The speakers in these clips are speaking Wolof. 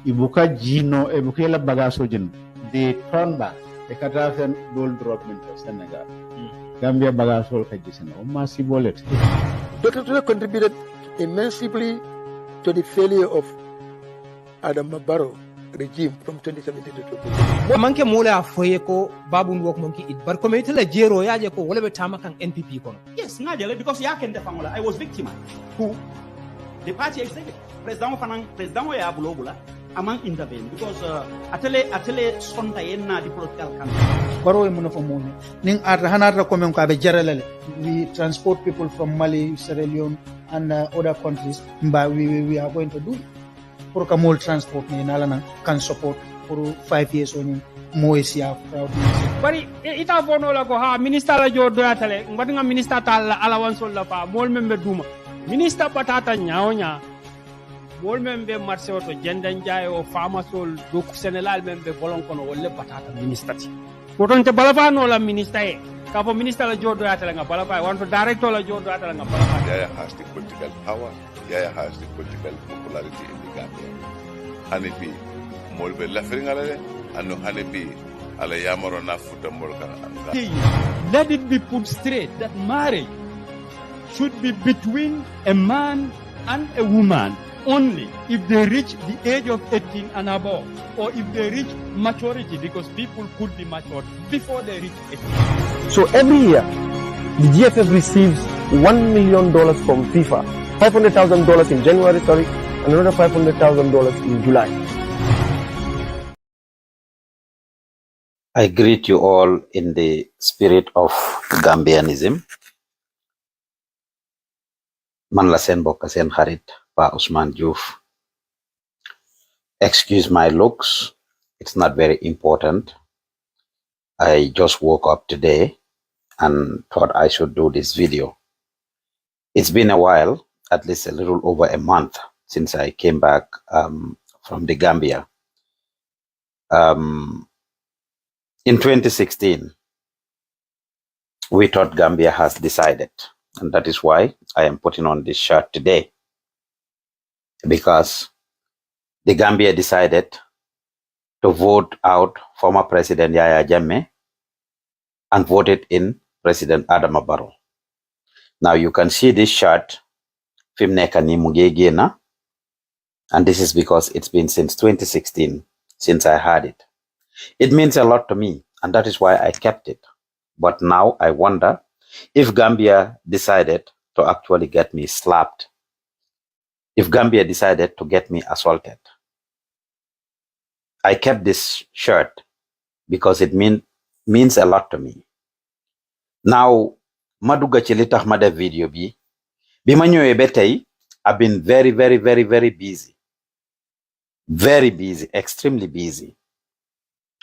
ibuka jino ibuka la bagaso jin they turn back they katafen dol drop in Senegal Gambia bagaso ka gisina o masi bolet Dr. Ture contributed immensely to the failure of Adam Barrow regime from 2017 to 2020. Manke mola foye ko babu ndok monki it bar community la jero yaje ko wala be tama kan NPP kono. Yes, ngajale because ya kende fangola I was victimized. Who the party executive president ya bulobula among intervene because atele sonta yenna the political campaign. Baro e munafo mone ning arta hanarta ko men ko be jaralale we transport people from Mali, Sierra Leone and other countries but we are going to do it. Pour que mol transport ni nalana can support for 5 years on mo isia proud bari ita fono la ko ha minister la jodo atale ngati nga minister tal allowance la fa mol membe duma minister patata nyaonya mol membe marché to jendan jaay o famasol do Sénégal membe bolon kono wolle patata minister ti woton te balafa no la minister e ka fo minister la jodo atale nga balafa wanto director la jodo atale nga balafa Yaya has the political power. Yaya has the political popularity in the Gambia. Hanipi, molbe lafering alale, anu hanipi, ala yamaro na futa molka anga. Let it be put straight that marriage should be between a man and a woman only if they reach the age of 18 and above, or if they reach maturity, because people could be matured before they reach 18. So every year, the GFF receives $1 million from FIFA, $500,000 in January, and another $500,000 in July. I greet you all in the spirit of Gambianism. Man la sen bokk sen xarit Pa Ousman Joof. Excuse my looks. It's not very important. I just woke up today and thought I should do this video. It's been a while, at least a little over a month since I came back from the Gambia. In 2016, we thought Gambia has decided, and that is why I am putting on this shirt today, because the Gambia decided to vote out former President Yaya Jammeh and voted in President Adam Barrow. Now you can see this shirt, Fimnekani Mugegena, and this is because it's been since 2016 since I had it. It means a lot to me, and that is why I kept it. But now I wonder if Gambia decided to actually get me slapped, if Gambia decided to get me assaulted. I kept this shirt because it means a lot to me. Now, maduga ci li tax ma def video bi ma ñëwé ba tay I've been very busy. Very busy, extremely busy.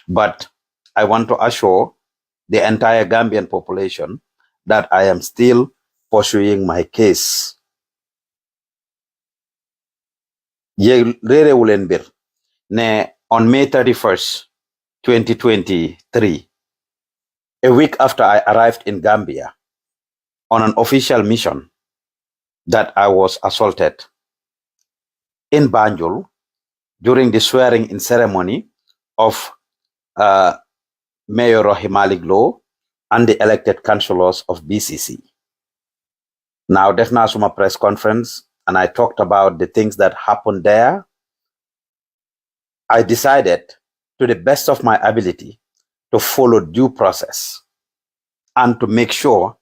But I want to assure the entire Gambian population that I am still pursuing my case. On May 31st, 2023, a week after I arrived in Gambia on an official mission, that I was assaulted in Banjul during the swearing-in ceremony of Mayor Rohimali Glo and the elected councillors of BCC. Now, def na suma press conference, and I talked about the things that happened there. I decided, to the best of my ability, to follow due process and to make sure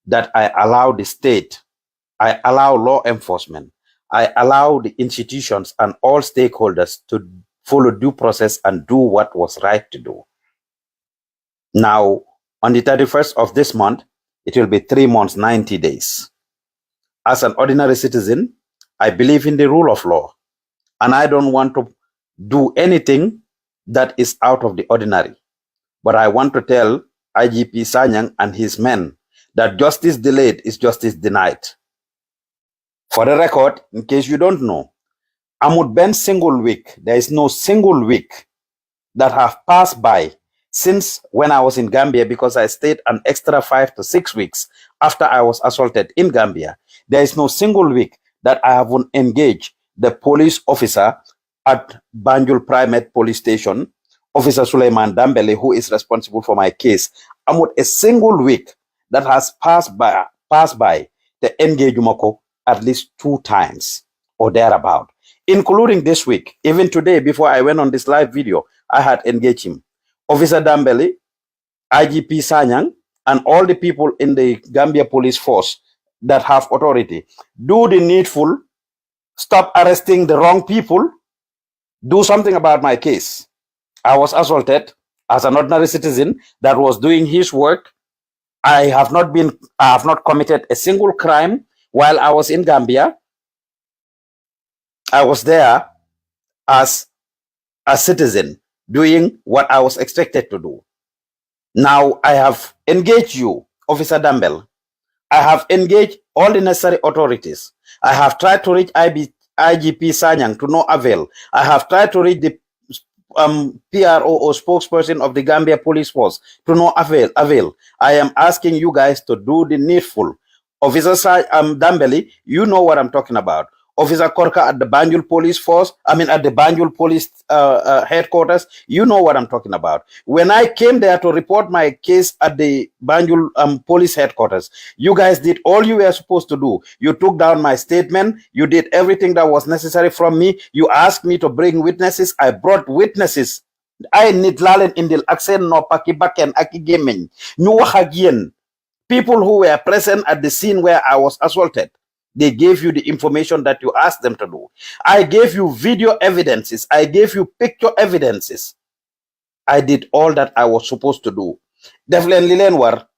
that I allow the state, I allow law enforcement, I allow the institutions and all stakeholders to follow due process and do what was right to do. Now, on the 31st of this month, it will be 3 months, 90 days. As an ordinary citizen, I believe in the rule of law, and I don't want to do anything that is out of the ordinary. But I want to tell I.G.P. SANYANG and his men that justice delayed is justice denied. For the record, in case you don't know, amut ben single week, there is no single week that have passed by since when I was in Gambia, because I stayed an extra 5 to 6 weeks after I was assaulted in Gambia. There is no single week that I haven't engaged the police officer at Banjul Primate Police Station, Officer Suleiman Dambele, who is responsible for my case, among a single week that has passed by the engage Jumako at least 2 times or thereabout, including this week. Even today, before I went on this live video, I had engaged him. Officer Dambele, I.G.P SANYANG, and all the people in the Gambia police force that have authority, do the needful, stop arresting the wrong people, do something about my case. I was assaulted as an ordinary citizen that was doing his work. I have not committed a single crime while I was in Gambia. I was there as a citizen doing what I was expected to do. Now I have engaged you, Officer Dambel. I have engaged all the necessary authorities. I have tried to reach I.G.P SANYANG to no avail. I have tried to reach the PRO or spokesperson of the Gambia Police Force to no avail. I am asking you guys to do the needful. Officer Dambeli, you know what I'm talking about. Officer Korka at the Banjul Police Force, at the Banjul Police headquarters, you know what I'm talking about. When I came there to report my case at the Banjul Police headquarters, you guys did all you were supposed to do. You took down my statement. You did everything that was necessary from me. You asked me to bring witnesses. I brought witnesses. I need lalen indil accent no paki baken aki gemen. Ñu wax ak yeen. People who were present at the scene where I was assaulted. They gave you the information that you asked them to do. I gave you video evidences. I gave you picture evidences. I did all that I was supposed to do. Definitely war.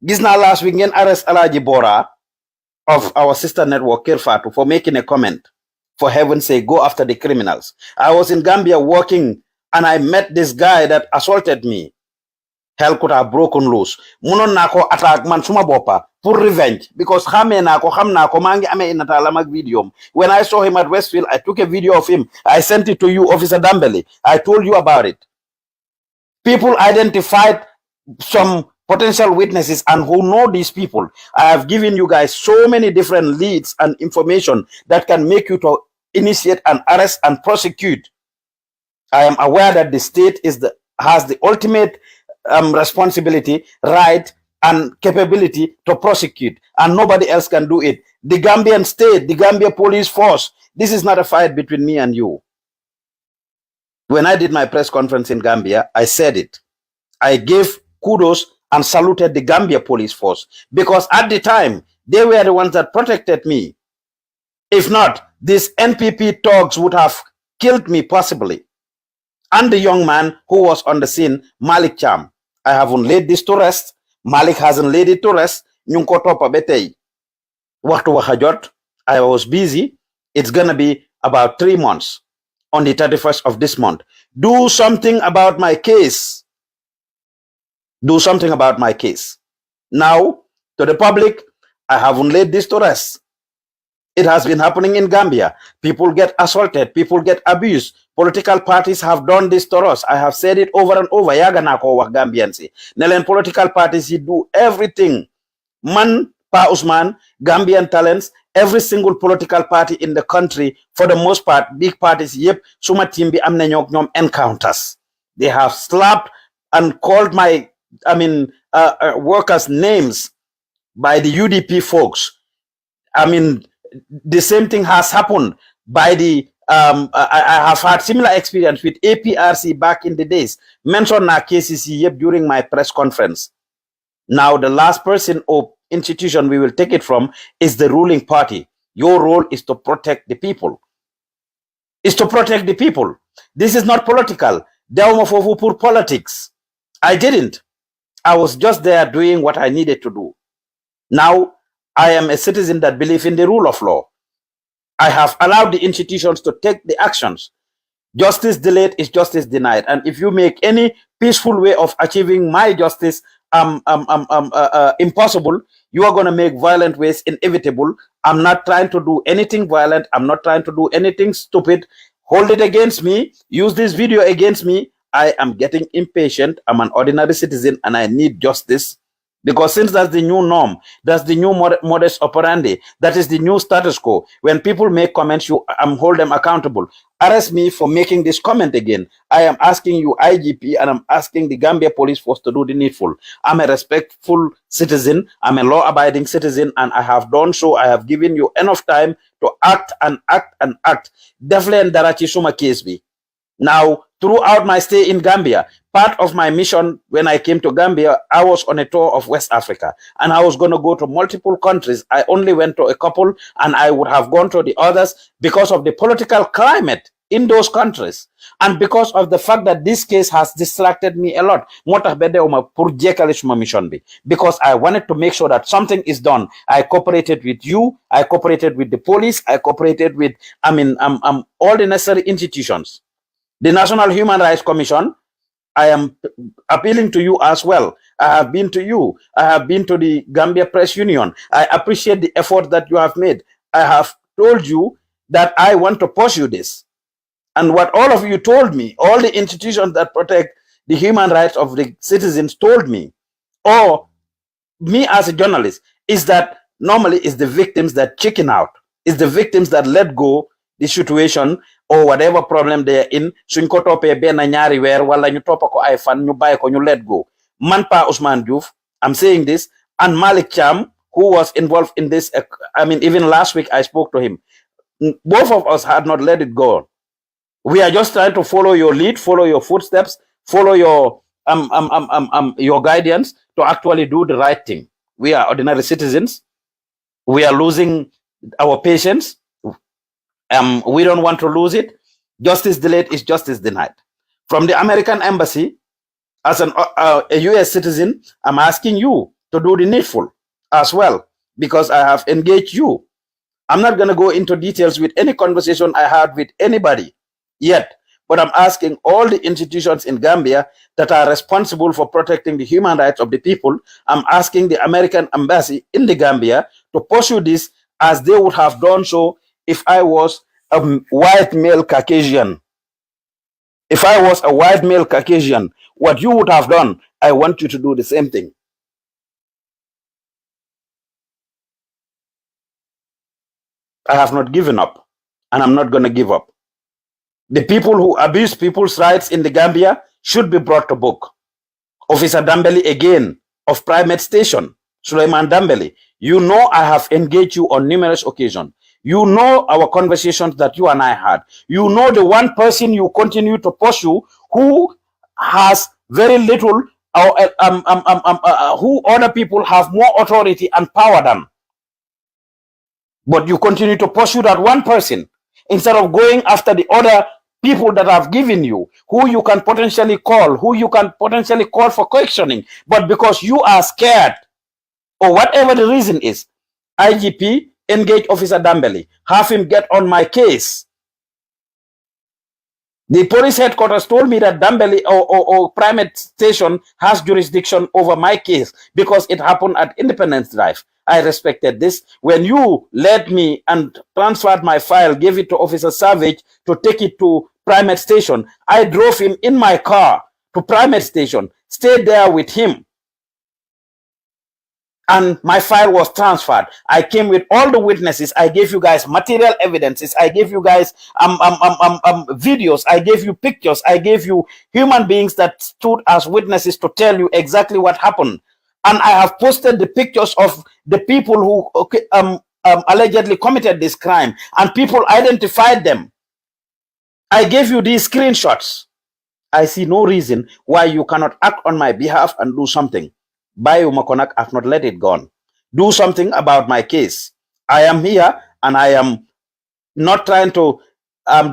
This now last week ngeen arrest Alaji Bora of our sister network Kirfatu for making a comment. For heaven's sake, go after the criminals. I was in Gambia working and I met this guy that assaulted me. Hell could have broken loose. Munon nako attack man suma bopa for revenge because xame nako xam nako mangi ame inatala mag video. When I saw him at Westfield, I took a video of him. I sent it to you, Officer Dambele. I told you about it. People identified some potential witnesses and who know these people. I have given you guys so many different leads and information that can make you to initiate an arrest and prosecute. I am aware that the state has the ultimate responsibility, right, and capability to prosecute, and nobody else can do it. The Gambian state, the Gambia police force, this is not a fight between me and you. When I did my press conference in Gambia, I said it. I gave kudos and saluted the Gambia police force because at the time, they were the ones that protected me. If not, these NPP thugs would have killed me possibly. And the young man who was on the scene, Malik Cham. I haven't laid this to rest. Malik hasn't laid it to rest. Nyunko topa betay. Waktu wahajot. I was busy. It's gonna be about 3 months on the 31st of this month. Do something about my case. Do something about my case. Now, to the public, I haven't laid this to rest. It has been happening in Gambia. People get assaulted. People get abused. Political parties have done this to us. I have said it over and over. Yaganako wa Gambiansi. Nelen political parties, do everything. Man, Pa Ousman, Gambian talents, every single political party in the country, for the most part, big parties, yep, suma timbi amne nyok nyom encounters. They have slapped and called my, workers' names by the UDP folks. The same thing has happened by the I have had similar experience with APRC back in the days. Mentioned na cases during my press conference. Now the last person or institution we will take it from is the ruling party. Your role is to protect the people. Is to protect the people. This is not political. For politics. I didn't. I was just there doing what I needed to do. Now I am a citizen that believes in the rule of law. I have allowed the institutions to take the actions. Justice delayed is justice denied. And if you make any peaceful way of achieving my justice impossible, you are going to make violent ways inevitable. I'm not trying to do anything violent. I'm not trying to do anything stupid. Hold it against me. Use this video against me. I am getting impatient. I'm an ordinary citizen and I need justice. Because since that's the new norm, that's the new modus operandi, that is the new status quo. When people make comments, you hold them accountable. Arrest me for making this comment again. I am asking you, I.G.P, and I'm asking the Gambia Police Force to do the needful. I'm a respectful citizen. I'm a law-abiding citizen, and I have done so. I have given you enough time to act and act and act. Definitely, Darachi Suma case be. Now, throughout my stay in Gambia, part of my mission when I came to Gambia, I was on a tour of West Africa, and I was going to go to multiple countries. I only went to a couple, and I would have gone to the others because of the political climate in those countries, and because of the fact that this case has distracted me a lot. Because I wanted to make sure that something is done. I cooperated with you, I cooperated with the police, I cooperated with, all the necessary institutions. The National Human Rights Commission, I am appealing to you as well. I have been to you. I have been to the Gambia Press Union. I appreciate the effort that you have made. I have told you that I want to pursue this. And what all of you told me, all the institutions that protect the human rights of the citizens told me, or me as a journalist, is that normally it's the victims that chicken out. It's the victims that let go the situation or whatever problem they are in. Suñ ko topé ben ñaari wër wala ñu top ko ay fan ñu bay ko ñu let go. Man pa Ousman Joof, I'm saying this, and Malik Cham, who was involved in this. Even last week I spoke to him. Both of us had not let it go. We are just trying to follow your lead, follow your footsteps, follow your guidance to actually do the right thing. We are ordinary citizens. We are losing our patience. We don't want to lose it. Justice delayed is justice denied. From the American embassy, as a U.S. citizen, I'm asking you to do the needful as well, because I have engaged you. I'm not going to go into details with any conversation I had with anybody yet, but I'm asking all the institutions in Gambia that are responsible for protecting the human rights of the people. I'm asking the American embassy in the Gambia to pursue this as they would have done so if I was a white male Caucasian. If I was a white male Caucasian, what you would have done, I want you to do the same thing. I have not given up, and I'm not going to give up. The people who abuse people's rights in the Gambia should be brought to book. Officer Dambeli again, of Primate Station, Suleiman Dambeli, you know I have engaged you on numerous occasions. You know our conversations that you and I had. You know the one person you continue to pursue who has very little, who other people have more authority and power than. But you continue to pursue that one person instead of going after the other people that have given you, who you can potentially call, for questioning. But because you are scared, or whatever the reason is, I.G.P, engage Officer Dambeli, have him get on my case. The police headquarters told me that Dambeli or Primate Station has jurisdiction over my case because it happened at Independence Drive. I respected this. When you led me and transferred my file, gave it to Officer Savage to take it to Primate Station, I drove him in my car to Primate Station, stayed there with him, and my file was transferred. I came with all the witnesses. I gave you guys material evidences. I gave you guys videos. I gave you pictures. I gave you human beings that stood as witnesses to tell you exactly what happened. And I have posted the pictures of the people who allegedly committed this crime, and people identified them. I gave you these screenshots. I see no reason why you cannot act on my behalf and do something. Bayo Makonak, I've not let it go. Do something about my case. I am here and I am not trying to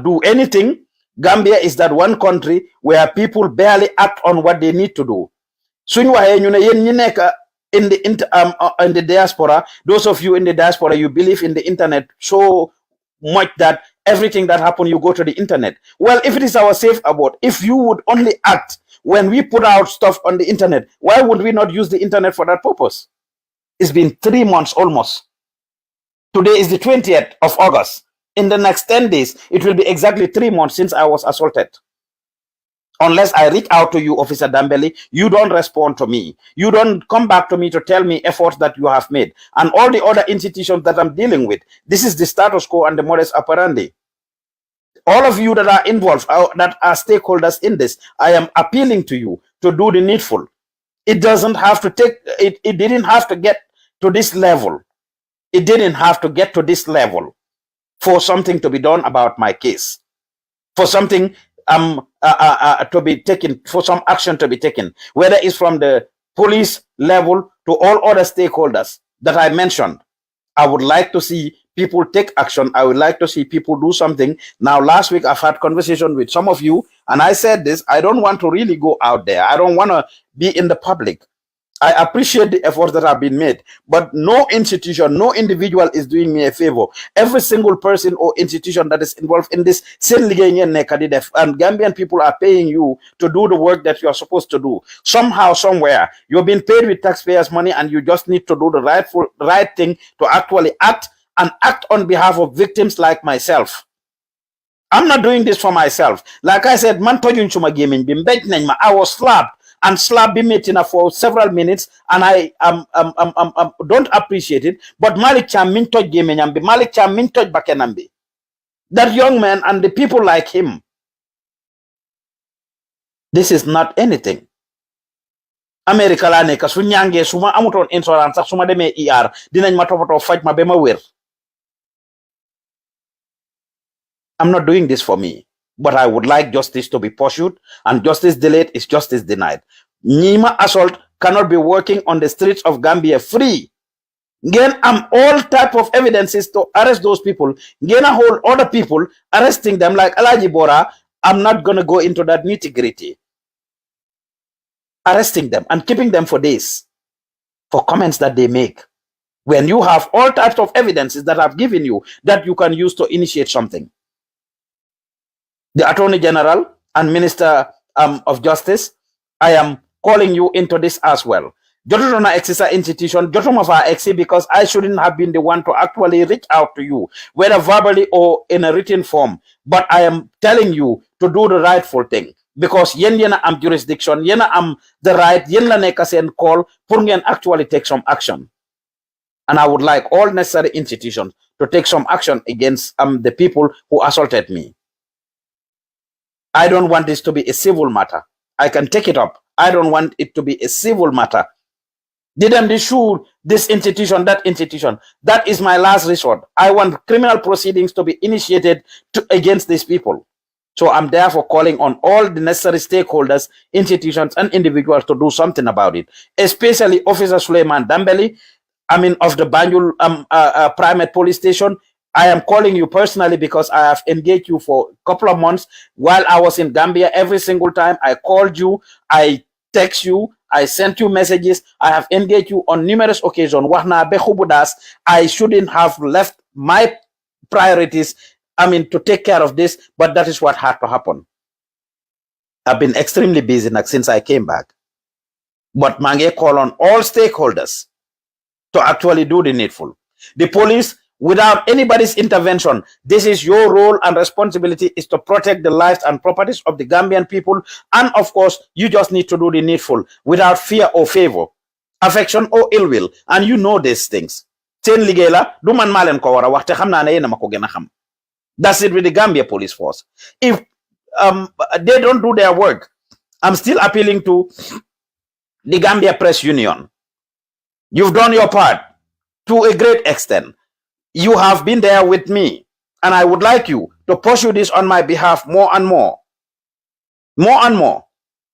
do anything. Gambia is that one country where people barely act on what they need to do. In the diaspora, those of you in the diaspora, you believe in the internet so much that everything that happens, you go to the internet. Well, if it is our safe abode, if you would only act when we put out stuff on the internet, why would we not use the internet for that purpose? It's been 3 months almost. Today is the 20th of August. In the next 10 days, it will be exactly 3 months since I was assaulted. Unless I reach out to you, Officer Dambeli, you don't respond to me. You don't come back to me to tell me efforts that you have made. And all the other institutions that I'm dealing with, this is the status quo and the modus operandi. All of you that are involved, that are stakeholders in this, I am appealing to you to do the needful. It doesn't have to take, it didn't have to get to this level. It didn't have to get to this level for something to be done about my case, for something to be taken, for some action to be taken, whether it's from the police level to all other stakeholders that I mentioned. I would like to see people take action. I would like to see people do something. Now, last week, I've had conversation with some of you, and I said this, I don't want to really go out there. I don't want to be in the public. I appreciate the efforts that have been made, but no institution, no individual is doing me a favor. Every single person or institution that is involved in this, and Gambian people are paying you to do the work that you are supposed to do. Somehow, somewhere, you're being paid with taxpayers' money, and you just need to do the right thing to actually act and act on behalf of victims like myself. I'm not doing this for myself. Like I said, man, I was slapped. And slap be meeting for several minutes, and I don't appreciate it. But Malik Cham Mintoj Gemenyambi, Malik Cham Mintoj Bakenambi. That young man and the people like him. This is not anything. America la neka su nyange suma amuton insurance suma deme ER dinañ ma topato faj ma bema wér. I'm not doing this for me. But I would like justice to be pursued, and justice delayed is justice denied. Nima assault cannot be working on the streets of Gambia free. Again, all type of evidences to arrest those people. Again, a whole other people, arresting them like Alaji Bora. I'm not going to go into that nitty-gritty. Arresting them and keeping them for days for comments that they make. When you have all types of evidences that I've given you that you can use to initiate something. The Attorney General and Minister of Justice, I am calling you into this as well. Jotona Exisa institution, Jotoma Exi, because I shouldn't have been the one to actually reach out to you, whether verbally or in a written form. But I am telling you to do the rightful thing. Because yena am jurisdiction, yena am the right, yena nekasen call, pungen actually take some action. And I would like all necessary institutions to take some action against the people who assaulted me. I don't want this to be a civil matter. I can take it up. I don't want it to be a civil matter. Did them issue this institution, that institution. That is my last resort. I want criminal proceedings to be initiated against these people. So I'm therefore calling on all the necessary stakeholders, institutions, and individuals to do something about it. Especially Officer Suleiman Dambeli, of the Banjul Primate Police Station. I am calling you personally because I have engaged you for a couple of months while I was in Gambia. Every single time I called you, I text you, I sent you messages. I have engaged you on numerous occasions. I shouldn't have left my priorities, to take care of this, but that is what had to happen. I've been extremely busy since I came back. But Mange call on all stakeholders to actually do the needful. The police, without anybody's intervention, this is your role and responsibility is to protect the lives and properties of the Gambian people. And of course, you just need to do the needful without fear or favor, affection or ill will. And you know these things. That's it with the Gambia Police Force. If they don't do their work, I'm still appealing to the Gambia Press Union. You've done your part to a great extent. You have been there with me, and I would like you to pursue this on my behalf more and more. More and more.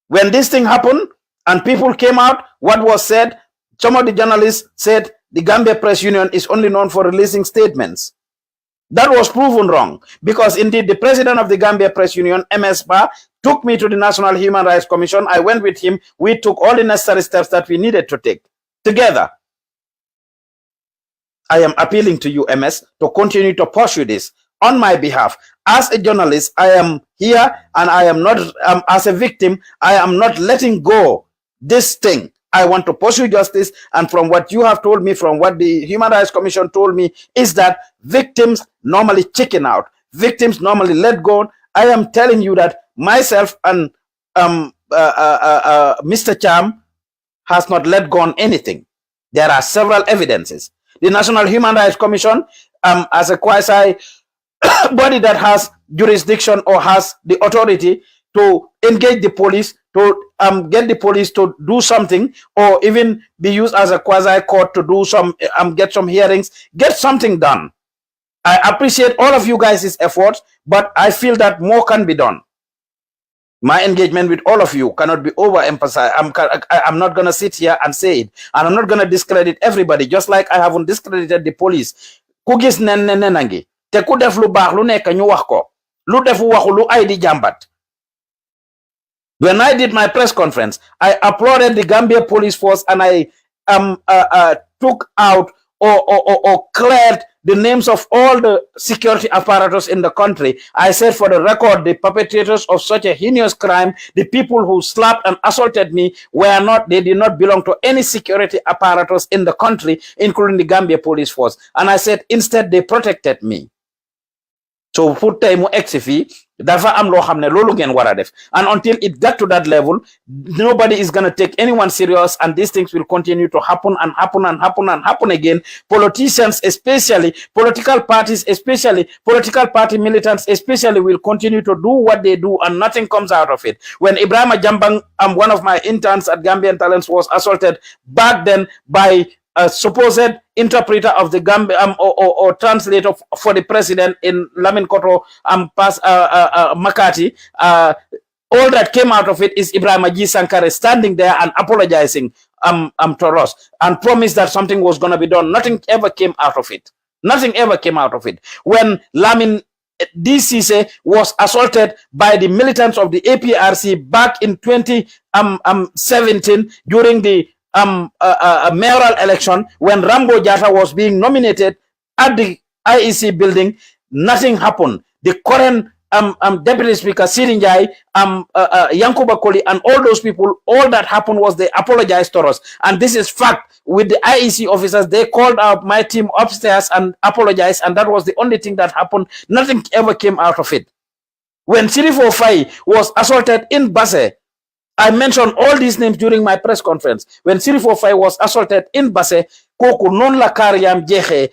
When this thing happened and people came out, what was said, some of the journalists said the Gambia Press Union is only known for releasing statements. That was proven wrong, because indeed the president of the Gambia Press Union, MS Ba, took me to the National Human Rights Commission. I went with him. We took all the necessary steps that we needed to take together. I am appealing to you, MS, to continue to pursue this on my behalf. As a journalist, I am here, and I am not, as a victim, I am not letting go this thing. I want to pursue justice, and from what you have told me, from what the Human Rights Commission told me, is that victims normally chicken out. Victims normally let go. I am telling you that myself and Mr. Cham has not let go on anything. There are several evidences. The National Human Rights Commission, as a quasi body that has jurisdiction or has the authority to engage the police, to get the police to do something, or even be used as a quasi court to do some get some hearings, get something done. I appreciate all of you guys' efforts, but I feel that more can be done. My engagement with all of you cannot be overemphasized. I'm not going to sit here and say it, and I'm not going to discredit everybody, just like I haven't discredited the police. Ku gis nen nenangi te ku def lu baax lu nekk ñu wax ko, lu def waxu lu ay di jàmbat. When I did my press conference, I applauded the Gambia police force, and I took out or cleared the names of all the security apparatus in the country. I said, for the record, the perpetrators of such a heinous crime, the people who slapped and assaulted me, they did not belong to any security apparatus in the country, including the Gambia police force. And I said, instead, they protected me. So put time exifi dafa am lo xamne lolu ngeen wara def, and until it got to that level, nobody is going to take anyone serious, and these things will continue to happen and happen and happen and happen again. Politicians especially, political parties especially, political party militants especially will continue to do what they do, and nothing comes out of it. When Ibrahim Jambang, one of my interns at Gambian Talents, was assaulted back then by a supposed interpreter of the Gambia or translator for the president in Lamin Koto Makati, all that came out of it is Ibrahim Sankare standing there and apologizing to us and promised that something was going to be done. Nothing ever came out of it. Nothing ever came out of it. When Lamin DCC was assaulted by the militants of the APRC back in 2017 during the mayoral election, when Rambo Jata was being nominated at the IEC building, nothing happened. The current Deputy Speaker Sirinjai, Yankuba Koli, and all those people, all that happened was they apologized to us. And this is fact. With the IEC officers, they called out my team upstairs and apologized, and that was the only thing that happened. Nothing ever came out of it. When Sirifo Fai was assaulted in Basse, I mentioned all these names during my press conference. When Sirifo Fai was assaulted in Basse, Koku non la kariyam jehe,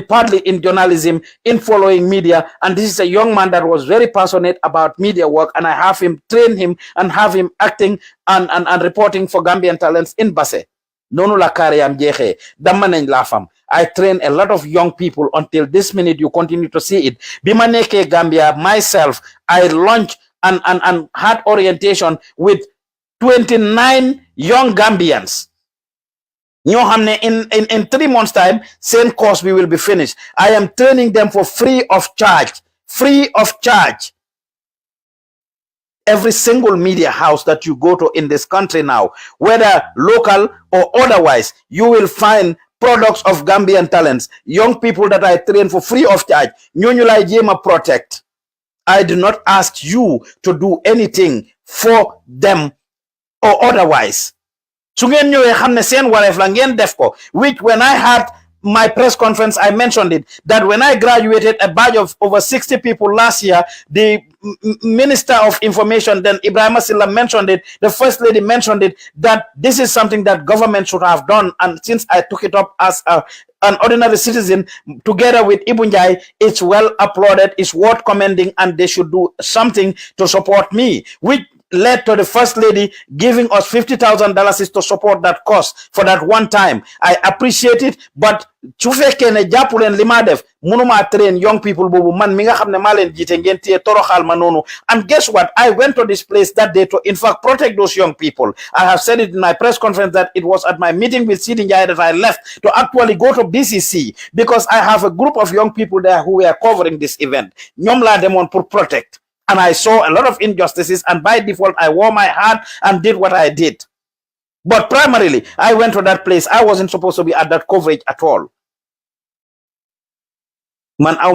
partly in journalism, in following media, and this is a young man that was very passionate about media work, and I have him, train him, and have him acting and reporting for Gambian Talents in Basse. Nonu la kariyam jehe, dammanen la fam. I train a lot of young people until this minute. You continue to see it. Bimaneke Gambia, myself, I launched and had orientation with 29 young Gambians. In 3 months' time, same course we will be finished. I am training them for free of charge. Free of charge. Every single media house that you go to in this country now, whether local or otherwise, you will find products of Gambian Talents. Young people that I train for free of charge. Nyonyulai Jema protect. I do not ask you to do anything for them or otherwise. Which when I had my press conference, I mentioned it, that when I graduated a batch of over 60 people last year, the Minister of Information, then Ibrahim Silla mentioned it, the First Lady mentioned it, that this is something that government should have done. And since I took it up as an ordinary citizen, together with Ibunjai, it's well applauded, it's worth commending, and they should do something to support me, which led to the First Lady giving us $50,000 to support that cause for that one time. I appreciate it, but Chufekene Japulen Limadev, Munuma train young people, man, minga hamne malen jitengenti torokhal manono. And guess what? I went to this place that day to, in fact, protect those young people. I have said it in my press conference that it was at my meeting with Sidinjai that I left to actually go to BCC because I have a group of young people there who were covering this event. Nyomla demon pour protect. And I saw a lot of injustices, and by default, I wore my hat and did what I did. But primarily, I went to that place. I wasn't supposed to be at that coverage at all. Man, I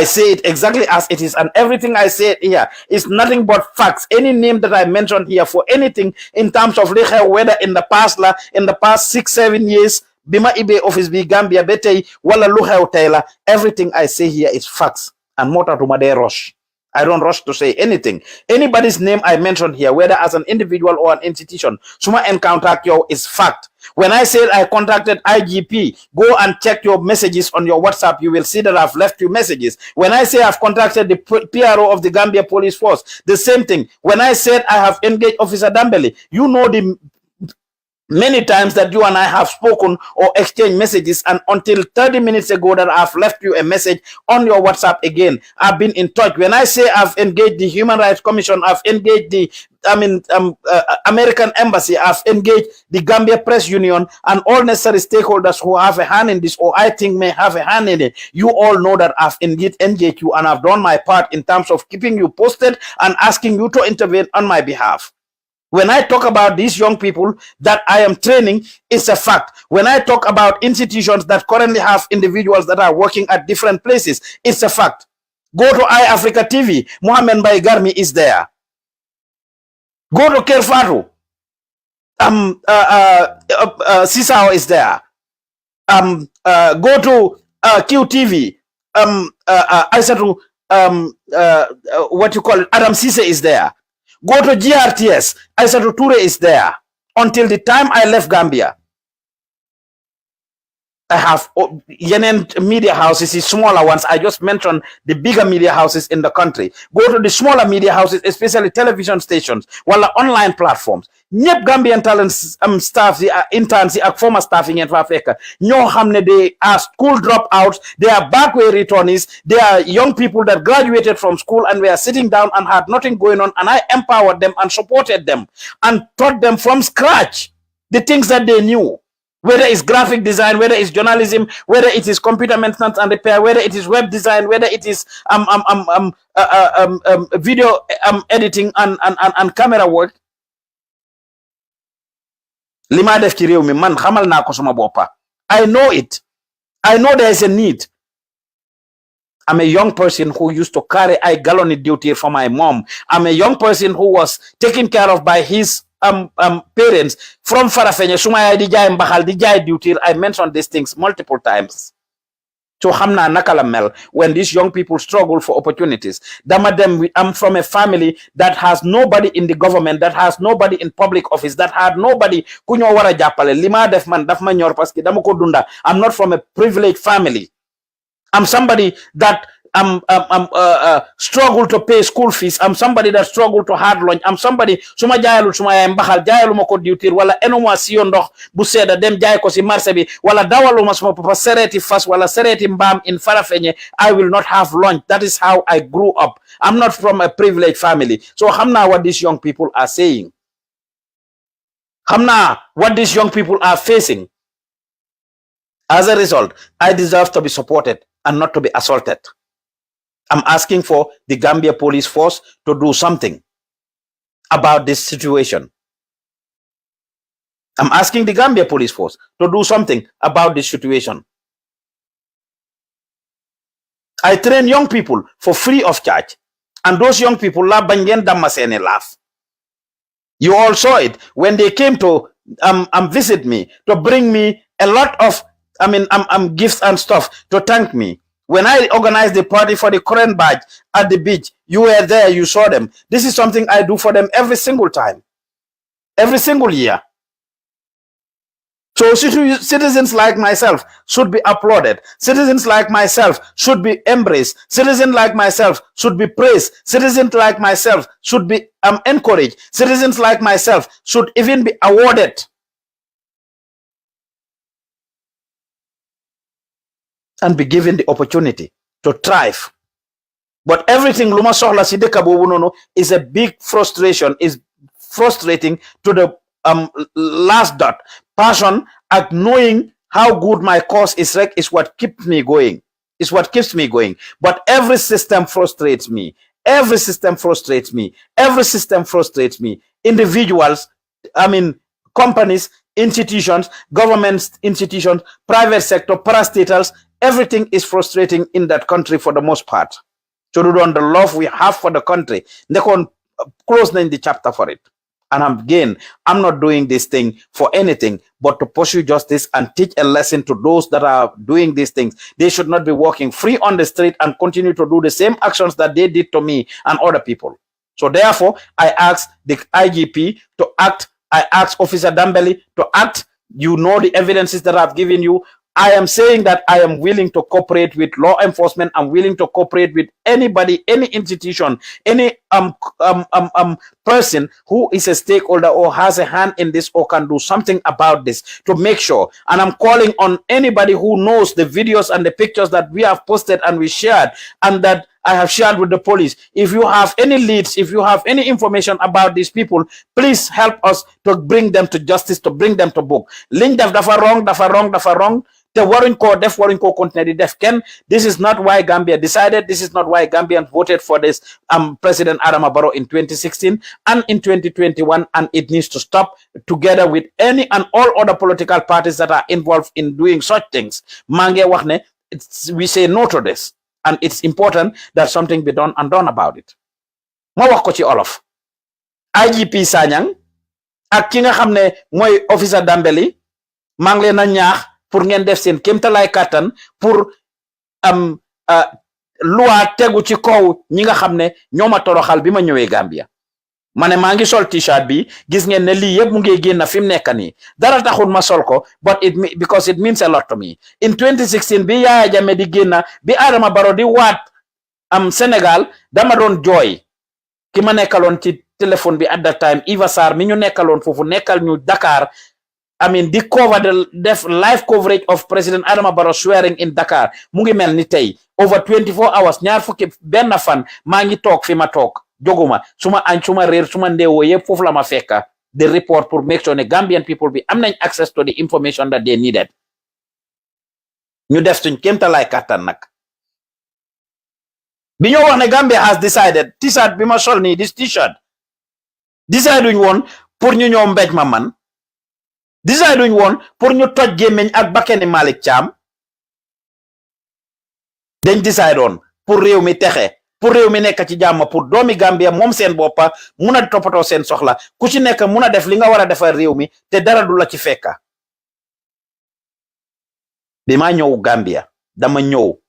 say it exactly as it is, and everything I say here is nothing but facts. Any name that I mentioned here for anything in terms of whether in the past 6-7 years, Bima Ibe office be Gambia Betei, Walla Luheo Taylor, everything I say here is facts. And mota to made rush. I don't rush to say anything. Anybody's name I mentioned here, whether as an individual or an institution, Suma encounter you is fact. When I said I contacted I.G.P, go and check your messages on your WhatsApp. You will see that I've left you messages. When I say I've contacted the PRO of the Gambia Police Force, the same thing. When I said I have engaged Officer Dambele, you know the many times that you and I have spoken or exchanged messages, and until 30 minutes ago that I've left you a message on your WhatsApp again, I've been in touch. When I say I've engaged the Human Rights Commission, I've engaged the American Embassy, I've engaged the Gambia Press Union and all necessary stakeholders who have a hand in this or I think may have a hand in it. You all know that I've indeed engaged you and I've done my part in terms of keeping you posted and asking you to intervene on my behalf. When I talk about these young people that I am training, it's a fact. When I talk about institutions that currently have individuals that are working at different places, it's a fact. Go to iAfrica TV, Mohamed Mbaye Garmi is there. Go to Kerfatu, Sisao is there. Go to QTV, what you call it, Adam Sise is there. Go to GRTS, Aissatou Toure is there. Until the time I left Gambia, I have Yenen media houses, smaller ones. I just mentioned the bigger media houses in the country. Go to the smaller media houses, especially television stations, while online platforms. Nyep Gambian talents staff, the interns, the former staffing in Africa. No hamne, they are school dropouts, they are backway returnees, they are young people that graduated from school and were sitting down and had nothing going on, and I empowered them and supported them and taught them from scratch the things that they knew. Whether it's graphic design, whether it's journalism, whether it is computer maintenance and repair, whether it is web design, whether it is video editing and camera work. Lima def ci réew mi man xamal naa ko sama boppa. I know it. I know there is a need. I'm a young person who used to carry a gallon duty for my mom. I'm a young person who was taken care of by his parents from Farafenye, Sumaya di jaay mbaxal di jaay duty. I mentioned these things multiple times. So hamna nakala mel when these young people struggle for opportunities. I'm from a family that has nobody in the government, that has nobody in public office, that had nobody kunyo wara jappale. Lima def man daf ma ñor parce que dama ko dunda. I'm not from a privileged family. I'm somebody that struggle to pay school fees. I'm somebody that struggle to hard lunch. I'm somebody suma jaayalu suma yaay mbaxal jaayalu ma ko diwtir wala enuma siyo ndox bu seeda dem jaay ko si marché bi wala dawalu ma suma papa sereti fas wala sereti mbam in Farafenye. I will not have lunch. That is how I grew up. I'm not from a privileged family. So hamna what these young people are saying. Hamna what these young people are facing. As a result, I deserve to be supported and not to be assaulted. I'm asking for the Gambia Police Force to do something about this situation. I'm asking the Gambia Police Force to do something about this situation. I train young people for free of charge, and those young people la banyen damasene laugh. You all saw it when they came to visit me, to bring me a lot of gifts and stuff to thank me. When I organized the party for the current badge at the beach, you were there, you saw them. This is something I do for them every single time, every single year. So citizens like myself should be applauded. Citizens like myself should be embraced. Citizens like myself should be praised. Citizens like myself should be encouraged. Citizens like myself should even be awarded and be given the opportunity to thrive. But everything Luma Sohla si deka bobu nono is a big frustration, is frustrating to the last dot. Passion at knowing how good my cause is what keeps me going. Is what keeps me going. But every system frustrates me. Every system frustrates me. Every system frustrates me. Individuals, companies, institutions, government institutions, private sector, parastatals, everything is frustrating in that country for the most part. So on the love we have for the country, they can close the chapter for it. And again, I'm not doing this thing for anything but to pursue justice and teach a lesson to those that are doing these things. They should not be walking free on the street and continue to do the same actions that they did to me and other people. So therefore, I ask the IGP to act. I ask Officer Dambeli to act. You know the evidences that I've given you. I am saying that I am willing to cooperate with law enforcement. I'm willing to cooperate with anybody, any institution, any person who is a stakeholder or has a hand in this or can do something about this to make sure. And I'm calling on anybody who knows the videos and the pictures that we have posted and we shared and that I have shared with the police. If you have any leads, if you have any information about these people, please help us to bring them to justice, to bring them to book. Link dafa wrong. Te waruñ ko continue di def ken. This is not why Gambia decided. This is not why Gambians voted for this President Adama Barrow in 2016 and in 2021, and it needs to stop together with any and all other political parties that are involved in doing such things. Mange wax ne we say no to this, and it's important that something be done and done about it. Ma wax ko ci olof. I.G.P Sanyang ak ki nga xamne moy Officer Dambeli maa ngi leen a ñaax pour ngeen def seen kéemtalaay kàttan pour loi tegu ci kaw ñi nga xam ne ñoo ma toroxal bi ma ñëwee Gambia. ma ne maa ngi sol t-shirt bi gis ngeen ne lii yëpp mu ngi génn fi mu nekk nii dara taxul ma sol ko but because it means a lot to me. In 2016 bi Yaya Jammeh di génn bi Adama Barrow di waat Sénégal dama doon jooy ki ma nekkaloon ci téléphone bi at that time Iva Sarr mi ñu nekkaloon foofu nekkal ñu Dakar. I mean, the cover the live coverage of President Adama Barrow swearing in Dakar mu ngi mel ni tey over 24 hours ñaar fukki benn fan maa ngi toog fi ma toog joguma suma añ suma réer suma ndeewoo yëpp foofu la ma fekka the report pour make sure ne Gambian people bi am nañ access to the information that they needed. ñu def suñ kéemtalaay kàttan nag bi ñoo wax ne Gambia has decided t-shirt bi ma sol nii this t-shirt decide duñ woon pour ñu ñëw mbéj ma man. Decide duñ woon pour ñu toj gémmiñ ak bakkeni Malick Thiam dañ decide woon pour réew mi texe pour réew mi nekk ci jàmm pour doomi Gambia moom seen boppa mun a toppatoo seen soxla ku ci nekk mun a def li nga war a defar réew mi te dara du la ci fekka. bi ma ñëw Gambia dama ñëw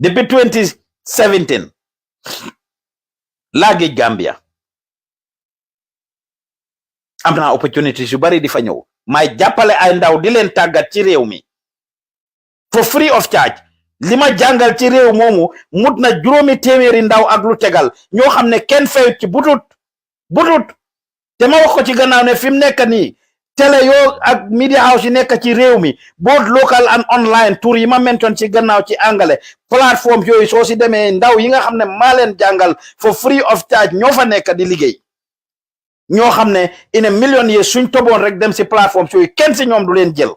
depuis 2017 laa géej Gambia am na opportunities yu bari di fa ñëw may jàppale ay ndaw di leen tàggat ci réew mi for free of charge li ma jàngal ci réew moomu mut na 700 ndaw ak lu tegal ñoo xam ne kenn fayut ci butut te ma wax ko ci gannaaw ne fi mu nekk nii télé yoo ak media house yi nekk ci réew mi both local and online tour yi ma mention ci gannaaw ci angale plateforme yooyu soo si demee ndaw yi nga xam ne maa leen jàngal for free of charge ñoo fa nekk di liggéey ñoo xam ne in a million years suñ toboon rek dem si plateforme yooyu kenn si ñoom du leen jël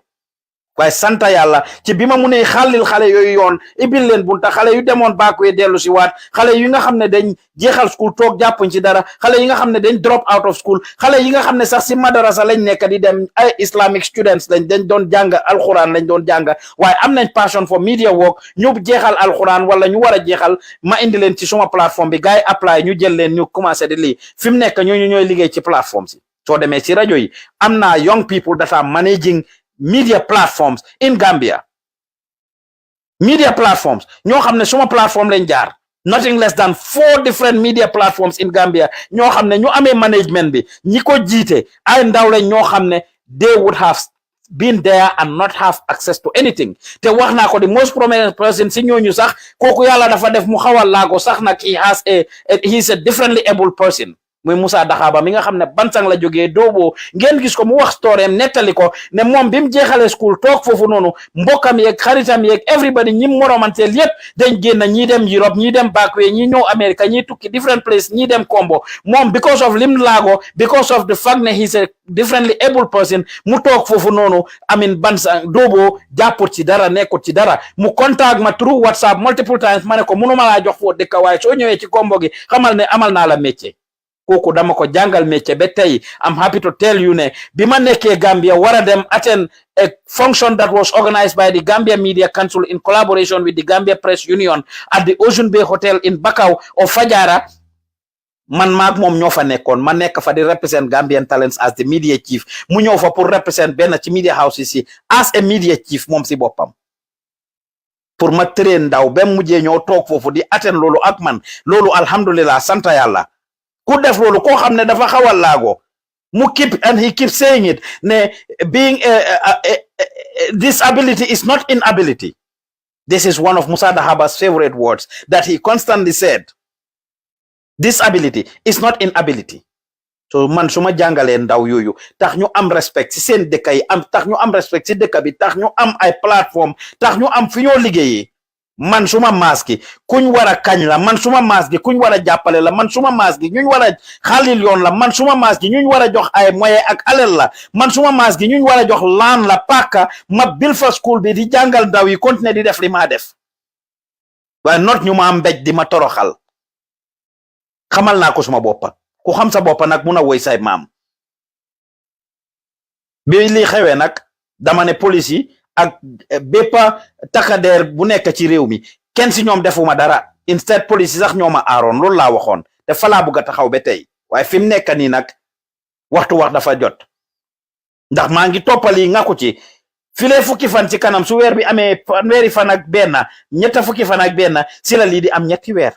waaye santa yàlla ci bi ma munee xàllil xale yooyu yoon ibil leen bunta xale yu demoon baakuwee dellu si waat xale yi nga xam ne dañ jeexal school toog jàppuñ ci dara xale yi nga xam ne dañ drop out of school xale yi nga xam ne sax si madarasa lañ nekk di dem ay islamic students dañ doon jàng alxuraan lañ doon jàng waaye am nañ passion for media work ñu jeexal alxuraan wala ñu war a jeexal ma indi leen ci suma plateforme bi gars yi apply ñu jël leen ñu commencé di lii fi mu nekk ñooñu ñooy liggéey ci plateforme si soo demee si rajo yi am naa young people that are managing media platforms in Gambia media platforms ñoo xam ne suma plateforme lañ jaar nothing less than 4 different media platforms in Gambia ñoo xam ne ñu amee management bi ñi ko jiite ay ndaw lañ ñoo xam ne they would have been there and not have access to anything te wax naa ko the most prominent person si ñooñu sax kooku yàlla dafa def mu xawal laago sax nag he is a differently able person muy Moussa Daxaba mi nga xam ne Bansang la jógee Doobo ngeen gis ko mu wax storeem nettali ko ne moom bi mu jeexalee school toog foofu noonu mbokkam yeeg xaritam yeeg everybody ñi moromanteel yépp dañ génn ñii dem Europe ñii dem backway ñii ñëw America ñii tukki different place ñii dem Kombo moom because of lim laago because of the fact ne he's a differently able person mu toog foofu noonu amin Bansang Doobo jàpput ci dara nekkut ci dara mu contact ma through WhatsApp multiple times ma ne ko mënuma laa jox foo dëkk waaye soo ñëwee ci Kombo gi xamal ne amal naa la métier kooku dama ko jàngal métier ba tey I'm happy to tell you ne bi ma nekkee Gambia war a dem attend a function that was organized by the Gambia Media Council in collaboration with the Gambia Press Union at the Ocean Bay Hotel in Bakau or Fajara man maag moom ñoo fa nekkoon ma nekk fa di represent Gambian Talents as the media chief mu ñëw fa pour represent benn ci media houses yi as a media chief moom si boppam pour ma train ndaw ba mujjee ñoo toog foofu di attend loolu ak man loolu alhamdulillah santa yàlla ku def loolu koo xam ne dafa xawal laago mu keep and he keeps saying it ne being disability is not inability. This is one of Musa Dahaba's favorite words that he constantly said. Disability is not inability. So man suma jàngalee ndaw yooyu tax ñu am respect ci seen dëkk yi tax ñu am respect ci dëkk bi tax ñu am ay plateforme tax ñu am fi ñoo liggéeyee man suma maas gi kuñ war a kañ la man suma maas gi kuñ war a jàppale la man suma maas gi ñuñ war a xaalil yoon la man suma maas gi ñuñ war a jox ay moyen ak alal la man suma maas gi ñuñ war a jox laan la paaka ma bil fa school bi di jàngal ndaw yi continuer di def li maa def waaye not ñu ma mbéj di ma toroxal xamal naa ko suma boppa ku xam sa boppa nag mun a woy say maam bi li xewee nag dama ne police yi ak bépp takadeer bu nekk ci réew mi kenn si ñoom defuma dara instead police yi sax ñooma aaroon loolu laa waxoon te falaa bugg a taxaw ba tey waaye fi mu nekk nii nag waxtu wax dafa jot ndax maa ngi toppali nga ko ci filee fukki fan ci kanam su weer bi amee fanweeri fan ak benn ñetta fukki fan ak benn si la lii di am ñetti weer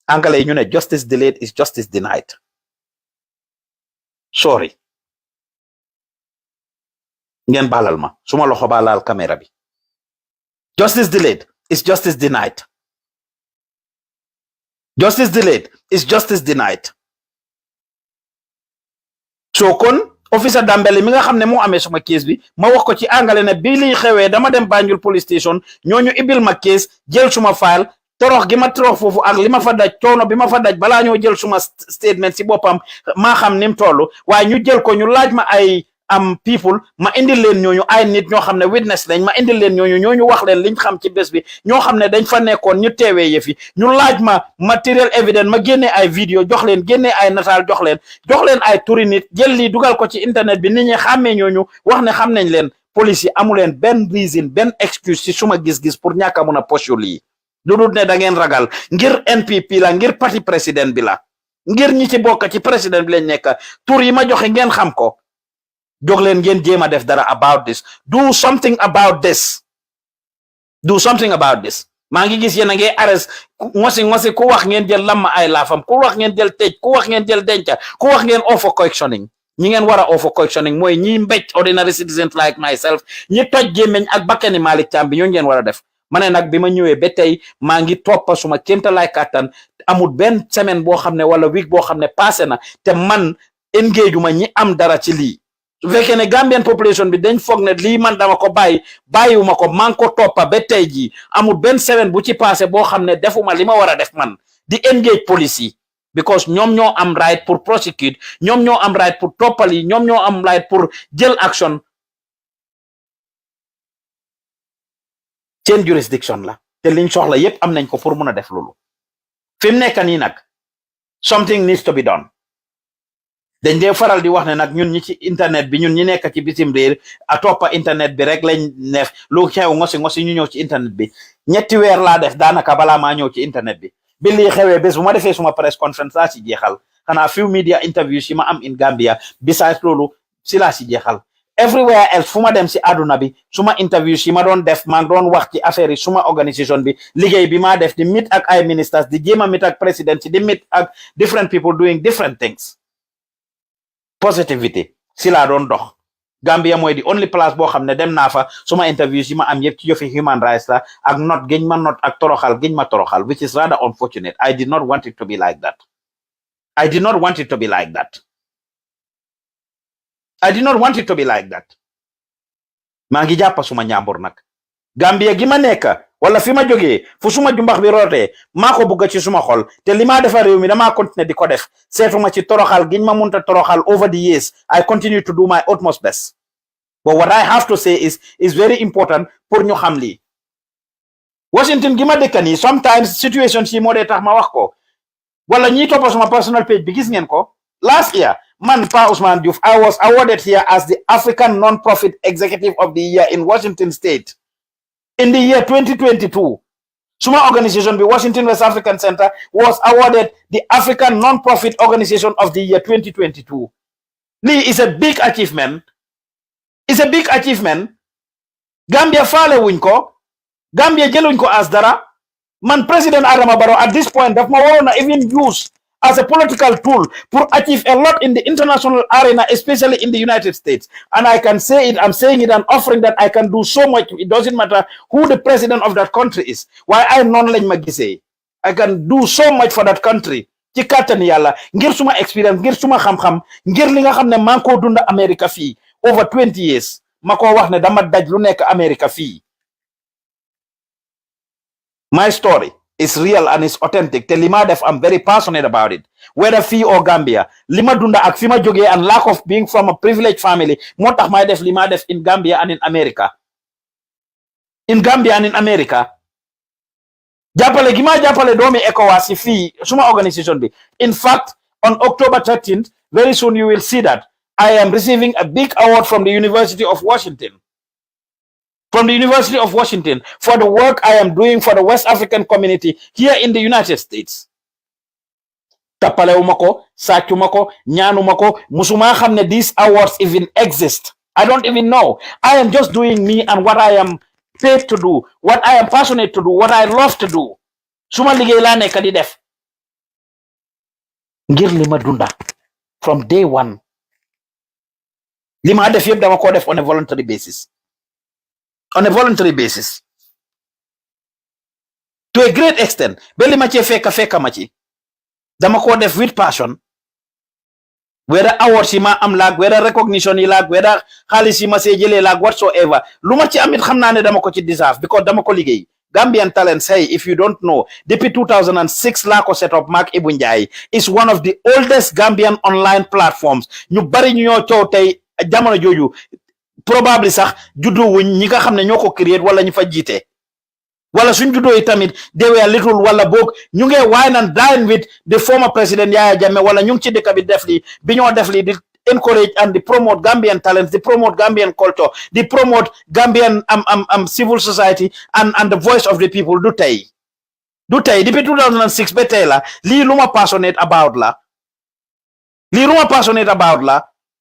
angale ñu ne justice delayed is justice denied sorry ngeen baalal ma suma loxo ba laal caméra bi justice delayed is justice denied. Justice delayed is justice denied. So kon officer Dambeli mi nga xam ne moo amee suma case bi ma wax ko ci angale ne bii liy xewee dama dem Banjul police station ñooñu ibil ma case jël suma file torox gi ma torox foofu ak li ma fa daj coono bi ma fa daj balaa ñoo jël suma statement si boppam maa xam ni mu toll waaye ñu jël ko ñu laaj ma ay am people ma indil leen ñooñu ay nit ñoo xam ne witness lañ ma indil leen ñooñu wax leen liñ xam ci bés bi ñoo xam ne dañ fa nekkoon ñu teewee yëfi ñu laaj ma material evidence ma génne ay vidéo jox leen génne ay nataal jox leen ay turi nit jël lii dugal ko ci internet bi nit ñi xàmmee ñooñu wax ne xam nañ leen police yi amu leen benn reason benn excuse ci suma gis-gis pour ñàkk a mun a poche lii lu dul ne da ngeen ragal ngir NPP la ngir parti président bi la ngir ñi ci bokk ci président bi lañ nekk tur yi ma joxe ngeen xam ko jóg leen ngeen jéem a def dara about this do something about this maa ngi gis yéen a ngi arrest ngosi ku wax ngeen jël lamma ay laafam ku wax ngeen jël tëj ku wax ngeen jël denca ku wax ngeen offer questioning ñi ngeen war a offer questioning mooy ñi mbéj ordinary citizens like myself ñi toj gémmeñ ak bakkani Malick Thiam bi ñoo ngeen war a def ma ne nag bi ma ñëwee ba tey maa ngi toppa suma kéemtalaay kàttan amul benn semaine boo xam ne wala week boo xam ne passé na te man engage ma ñi am dara ci lii su fekkee ne Gambian population bi dañ foog ne lii man dama ko bàyyiwuma ko maa ngi ko toppa ba tey jii amul benn semaine bu ci passé boo xam ne defuma li ma war a def man di engage police yi because ñoom ñoo am right pour prosecute ñoom ñoo am right pour toppal yi ñoom ñoo am right pour jël action seen jurisdiction la te liñ soxla yépp am nañ ko pour mun a def loolu fi mu nekk nii nag something needs to be done dañ dee faral di wax ne nag ñun ñi ci internet bi ñun ñi nekk ci bitim réew a toppa internet bi rek lañ neef lu xew ngosi ñu ñëw ci internet bi ñetti weer laa def daanaka balaa maa ñëw ci internet bi bi lii xewee bés bu ma defee suma press conference laa ci jeexal xanaa few media interviews yi ma am in Gambia besides loolu si laa si jeexal everywhere else fu ma dem si àdduna bi suma interviews yi ma doon def maa ngi doon wax ci affaire yi suma organisation bi liggéey bi maa def di meet ak ay ministers di jéem a meet ak président di meet ak different people doing different things positivity si laa doon dox Gambia mooy di only place boo xam ne dem naa fa suma interviews yi ma am yëpp ci jëfi human rights la ak not giñ ma not ak toroxal giñ ma toroxal which is rather unfortunate. I did not want it to be like that. maa ngi jàppa suma ñaambur nag Gambia gi ma nekk wala fi ma jógee fu suma jumbax bi rootee maa ko bugga ci suma xol te li maa defa réew mi damaa continuer di ko def seetuma ci toroxal giñ ma munta toroxal over the years. I continue to do my utmost best, but what I have to say is very important pour ñu xam lii Washington gi ma dëkka nii sometimes situation si moo dee tax ma wax ko wala ñiy toppa suma personal page bi gis ngeen ko last year man Pa Ousman Joof I was awarded here as the African Non-Profit Executive of the Year in Washington State in the year 2022. Suma organization, the Washington West African Center, was awarded the African Non-Profit Organization of the Year 2022. Lee is a big achievement. It's a big achievement. Gambia fale winko. Gambia jelunko as dara. Man President Adama Barrow at this point that ma even use as a political tool to achieve a lot in the international arena, especially in the United States. And I can say it, I'm saying it and offering that I can do so much. It doesn't matter who the president of that country is. Why I non-lañ ma gisee. I can do so much for that country. Ci kàttani Yàlla ngir suma experience, ngir suma xam-xam, ngir li nga xam ne maa ngi koo dunda America fii over 20 years. Ma ko wax ne dama daj lu nekk America fii. My story is real and it's authentic. Te lima def, I'm very passionate about it. Whether fee or Gambia, lima dunda ak fima joge and lack of being from a privileged family, motax may def lima def in Gambia and in America. In Gambia and in America. Japale gima japale domi ECOWAS fee suma organization bi. In fact, on October 13th, very soon you will see that I am receiving a big award from the University of Washington. From the University of Washington for the work I am doing for the West African community here in the United States. Tapaleumako, Sachumako, Nyanumako, Musuma Hamne, these awards even exist. I don't even know. I am just doing me and what I am paid to do, what I am passionate to do, what I love to do. Suma ligeilane kadi def. Ngir lima dunda from day one. Lima def yeb dama ko def on a voluntary basis. On a voluntary basis. To a great extent. Beli machi feka machi. Dama ko def with passion. Whether awards ma am lag, whether recognition lag, whether xaalis ma se jele lag, whatsoever. Lu ma ci amit xamna ne dama ko ci deserve because dama ko liggéey. Gambian Talents, hey, if you don't know, depuis 2006 la ko set up Mark Ibu Njie is one of the oldest Gambian online platforms. Ñu bari ñu ñoo ciow tay jamono joju probably sax juddu wuñ ñi nga xamne ñoko create wala ñu fa jité wala suñ juddo yi tamit they were little wala bok ñu nge wine and dine with the former president Yaya Jammeh wala ñu ci dëkk bi def li bi ñoo def li di encourage and the promote Gambian talents, the promote Gambian culture, the promote Gambian civil society and the voice of the people du tay depuis 2006 ba tay la li luma passionate about la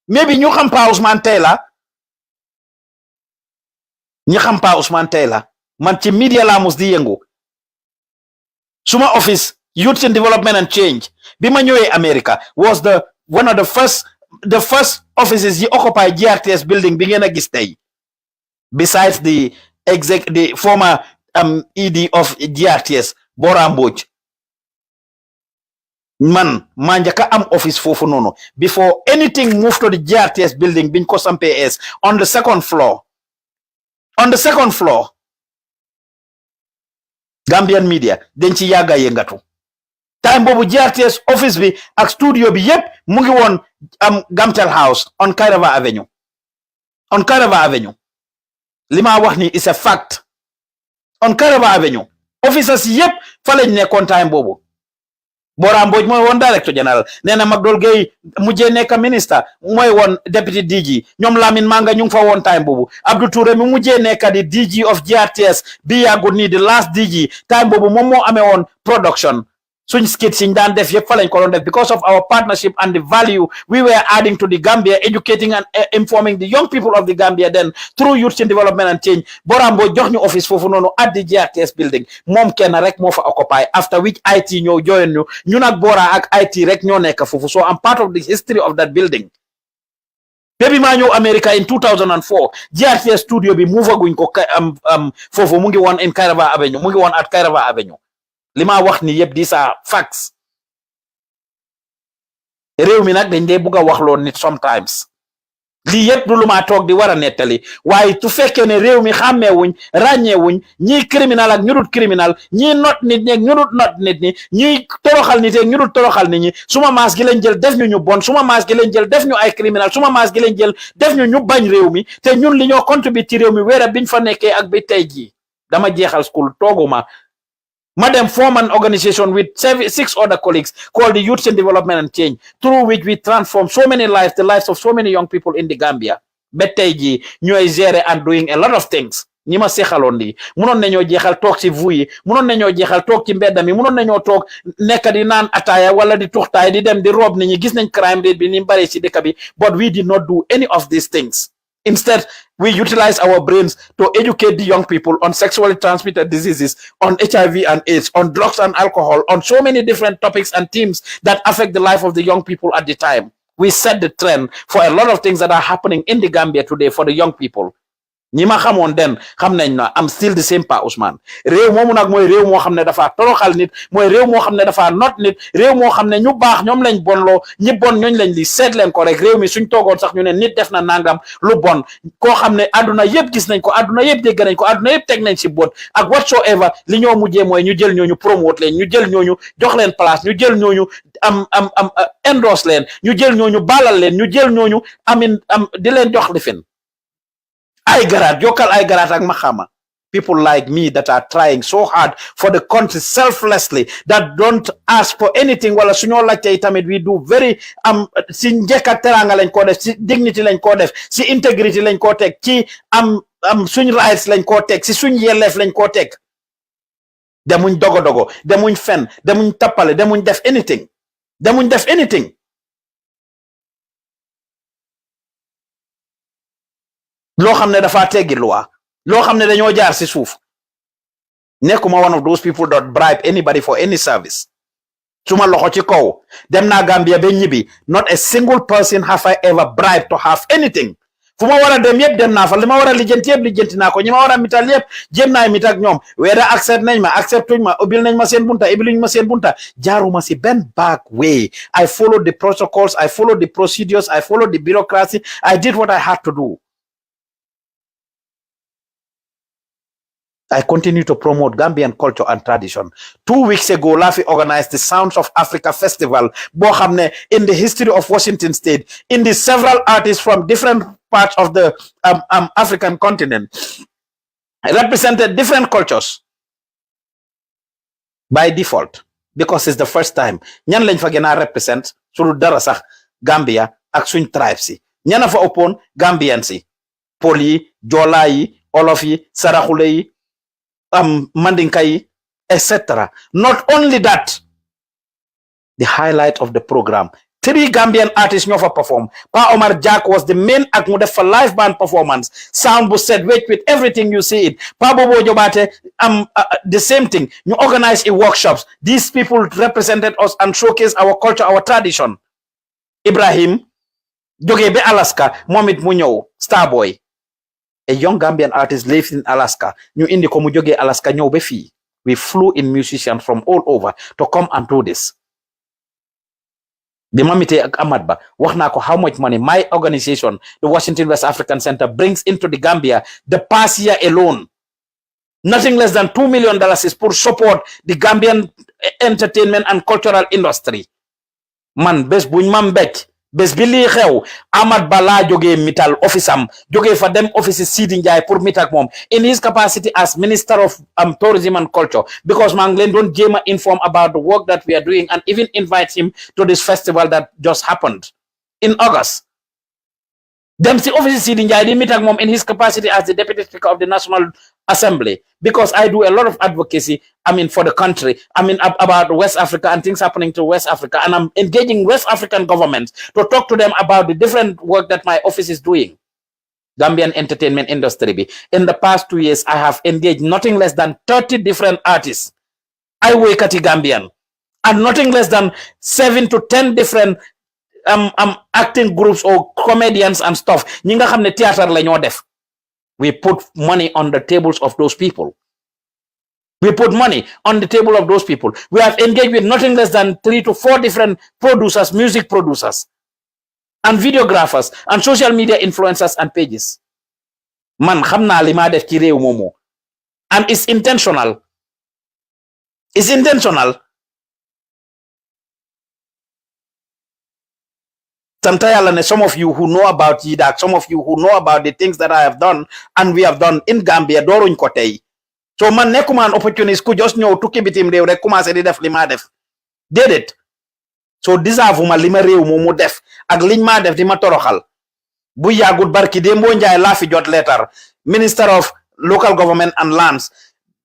maybe ñu xam pa Ousman tay la ñi xam pa Ousman Taylor man ci media la mus di yëngu suma office youth and development and change bima ñëwé America was one of the first offices yi occupy GRTS building bi ngeen a gis tay besides the former ED of GRTS Bora Mbodj man ma njëkka am office fofu nono before anything moved to the GRTS building biñ ko sampé on the second floor. On the second floor, Gambian media, den ci yaga yengatu. Time bobu GRTS office bi ak studio bi yep mu ngi won Gamtel House on Kairaba Avenue. On Kairaba Avenue. Lima wax ni is a fact. On Kairaba Avenue. Officers yep fa lañ nekkon time bobu. Bora Mbodj mooy woon director general neena Magdol Gueye mujjee nekk minister mooy woon deputy DG ñoom Lamine Manga ñu ngi fa woon time boobu Abdou Touré mi mujjee nekk di DG of GRTS bi yàggul nii the last DG time boobu moom moo amee woon production suñ skit siñ daan def yëpp fa lañ ko doon def because of our partnership and the value we were adding to the Gambia, educating and informing the young people of the Gambia then through youth and development and change. Bora Mbodj jox ñu office foofu noonu at the GRTS building moom kenn rek moo fa occupy after which IT ñoo join ñu ñun ak Bora ak IT rek ñoo nekk foofu so I'm part of the history of that building. Baby maa ñëw America in 2004 GRTS studio bi move aguñ ko foofu mu ngi woon in Kairaba Avenue mu ngi woon at Kairaba Avenue. Lima wax ni yeb these are facts. Réew mi nak dañ dé bëgga wax lo nit sometimes. Li yeb du luma tok di wara netali waye tu fekke ne réew mi xamé wuñ ragné wuñ ñi criminal ak ñudut criminal ñi not nit ñi ñudut not nit ñi ñi toroxal nit ak ñudut toroxal nit ñi suma maas gi lañ jël def ñu bon suma maas gi lañ jël def ñu ay criminal suma maas gi lañ jël def ñu bañ réew mi té ñun li ñoo contribute ci réew mi wéra biñ fa nekké ak bi tay ji dama jéxal school toguma Madam form an organization with 6 other colleagues called the Youth and Development and Change, through which we transform so many lives, the lives of so many young people in the Gambia. Beteji, ñoy gérer and doing a lot of things. ñi ma seexaloon lii munoon nañoo jeexal toog si vuy yi munoon nañoo jeexal toog ci mbedda mi munoon nañoo toog nekk di naan ataaya wala di tuxtaay di dem di rob nit ñi gis nañ crime rate bi ni mu bare si dëkk bi but we did not do any of these things. Instead, we utilize our brains to educate the young people on sexually transmitted diseases, on HIV and AIDS, on drugs and alcohol, on so many different topics and themes that affect the life of the young people at the time. We set the trend for a lot of things that are happening in the Gambia today for the young people. ñi ma xamoon den xam nañ na am still the same Pa Ousman réew moomu nag mooy réew moo xam ne dafa toroxal nit mooy réew moo xam ne dafa not nit réew moo xam ne ñu baax ñoom lañ bonloo ñi bon ñooñ lañ li seet leen ko rek réew mi suñ toogoon sax ñu ne nit def na nangam lu bon koo xam ne àdduna yëpp gis nañ ko àdduna yëpp dégg nañ ko àdduna yëpp teg nañ si bot ak whatsoever li ñoo mujjee mooy ñu jël ñooñu promote leen ñu jël ñooñu jox leen place ñu jël ñooñu am endorse leen ñu jël ñooñu baalal leen ñu jël ñooñu di leen jox lifin ay garaat yokkal ay garaat ak maxama people like me that are trying so hard for the country selflessly that don't ask for anything wala suñoo laajte tamit we do very si njëkk ak teranga lañ ko def si dignity lañ ko def si integrity lañ ko teg ci suñ rights lañ ko teg si suñ yelleef lañ ko teg demuñ dogo demuñ fen demuñ tappale demuñ def anything loo xam ne dafa teggi loi loo xam ne dañoo jaar si suuf nekkuma one of those people that bribe anybody for any service suma loxo ci kaw dem naa Gambia ba ñibbi not a single person have I ever bribed to have anything fu ma war a dem yëpp dem naa fa li ma war a lijjanti yëpp lijjanti naa ko ñi ma war a mital yëpp jéem naa mit ak ñoom whether accept nañ ma acceptuñ ma ubbil nañ ma seen bunta ubbiluñ ma seen bunta jaaruma si benn back way I followed the protocols I followed the procedures I followed the bureaucracy I did what I had to do. I continue to promote Gambian culture and tradition. 2 weeks ago, Lafi organized the Sounds of Africa Festival, in the history of Washington State, in the several artists from different parts of the African continent, represented different cultures by default, because it's the first time. Nyan lañ fa gëna represent sulu dara sax Gambia ak suñ tribes yi. Ñana fa opon Gambian si, Pol yi, Jola yi, Olof yi, Saraxule yi, Mandinkai, etc. Not only that, the highlight of the program, 3 Gambian artists never perform. Pa Omar Jack was the main act for live band performance. Sound was set with everything you see it. Pa Bobo Jobate, the same thing. You organize workshops. These people represented us and showcased our culture, our tradition. Ibrahim, Jogebe Alaska, Momit Munyo, Starboy. A young Gambian artist lives in Alaska. Ñu indi ko mu jógee Alaska ñëw ba fii. We flew in musicians from all over to come and do this. The Mamite ak Ahmad Ba wax naa ko how much money my organization, the Washington West African Center, brings into the Gambia the past year alone. Nothing less than $2 million is for support the Gambian entertainment and cultural industry. Man, bés buñ ma mbéj bés bi lii xew Ahmad Ba laa jógee mital office am jógee fa dem office Sidi Njie pour mit ak moom in his capacity as Minister of Tourism and Culture, because maa ngi leen doon jéem a inform about the work that we are doing and even invite him to this festival that just happened in August. Dem si office Sidi Njie di mit ak moom in his capacity as the Deputy Speaker of the National Assembly, because I do a lot of advocacy, for the country, about West Africa and things happening to West Africa, and I'm engaging West African governments to talk to them about the different work that my office is doing. Gambian entertainment industry. In the past 2 years, I have engaged nothing less than 30 different artists. I work at Gambian, and nothing less than 7 to 10 different acting groups or comedians and stuff. Ñi nga xamne théâtre la ñoo def. We put money on the tables of those people. We put money on the table of those people. We have engaged with nothing less than 3 to 4 different producers, music producers, and videographers, and social media influencers and pages. Man, xamna li ma def ci rew momo. And it's intentional. It's intentional. Sometimes some of you who know about Yidak, some of you who know about the things that I have done and we have done in Gambia, doruñ ko tay. So man nekuma an opportunist ku just ñëw tukki bitim réew rek commencé di def li ma def. Déedéet. So deserve ma li ma réew moomu def ak liñ ma def di ma toroxal. Bu yàggut barki Dembo Njaay laa fi jot letter. Minister of local government and lands.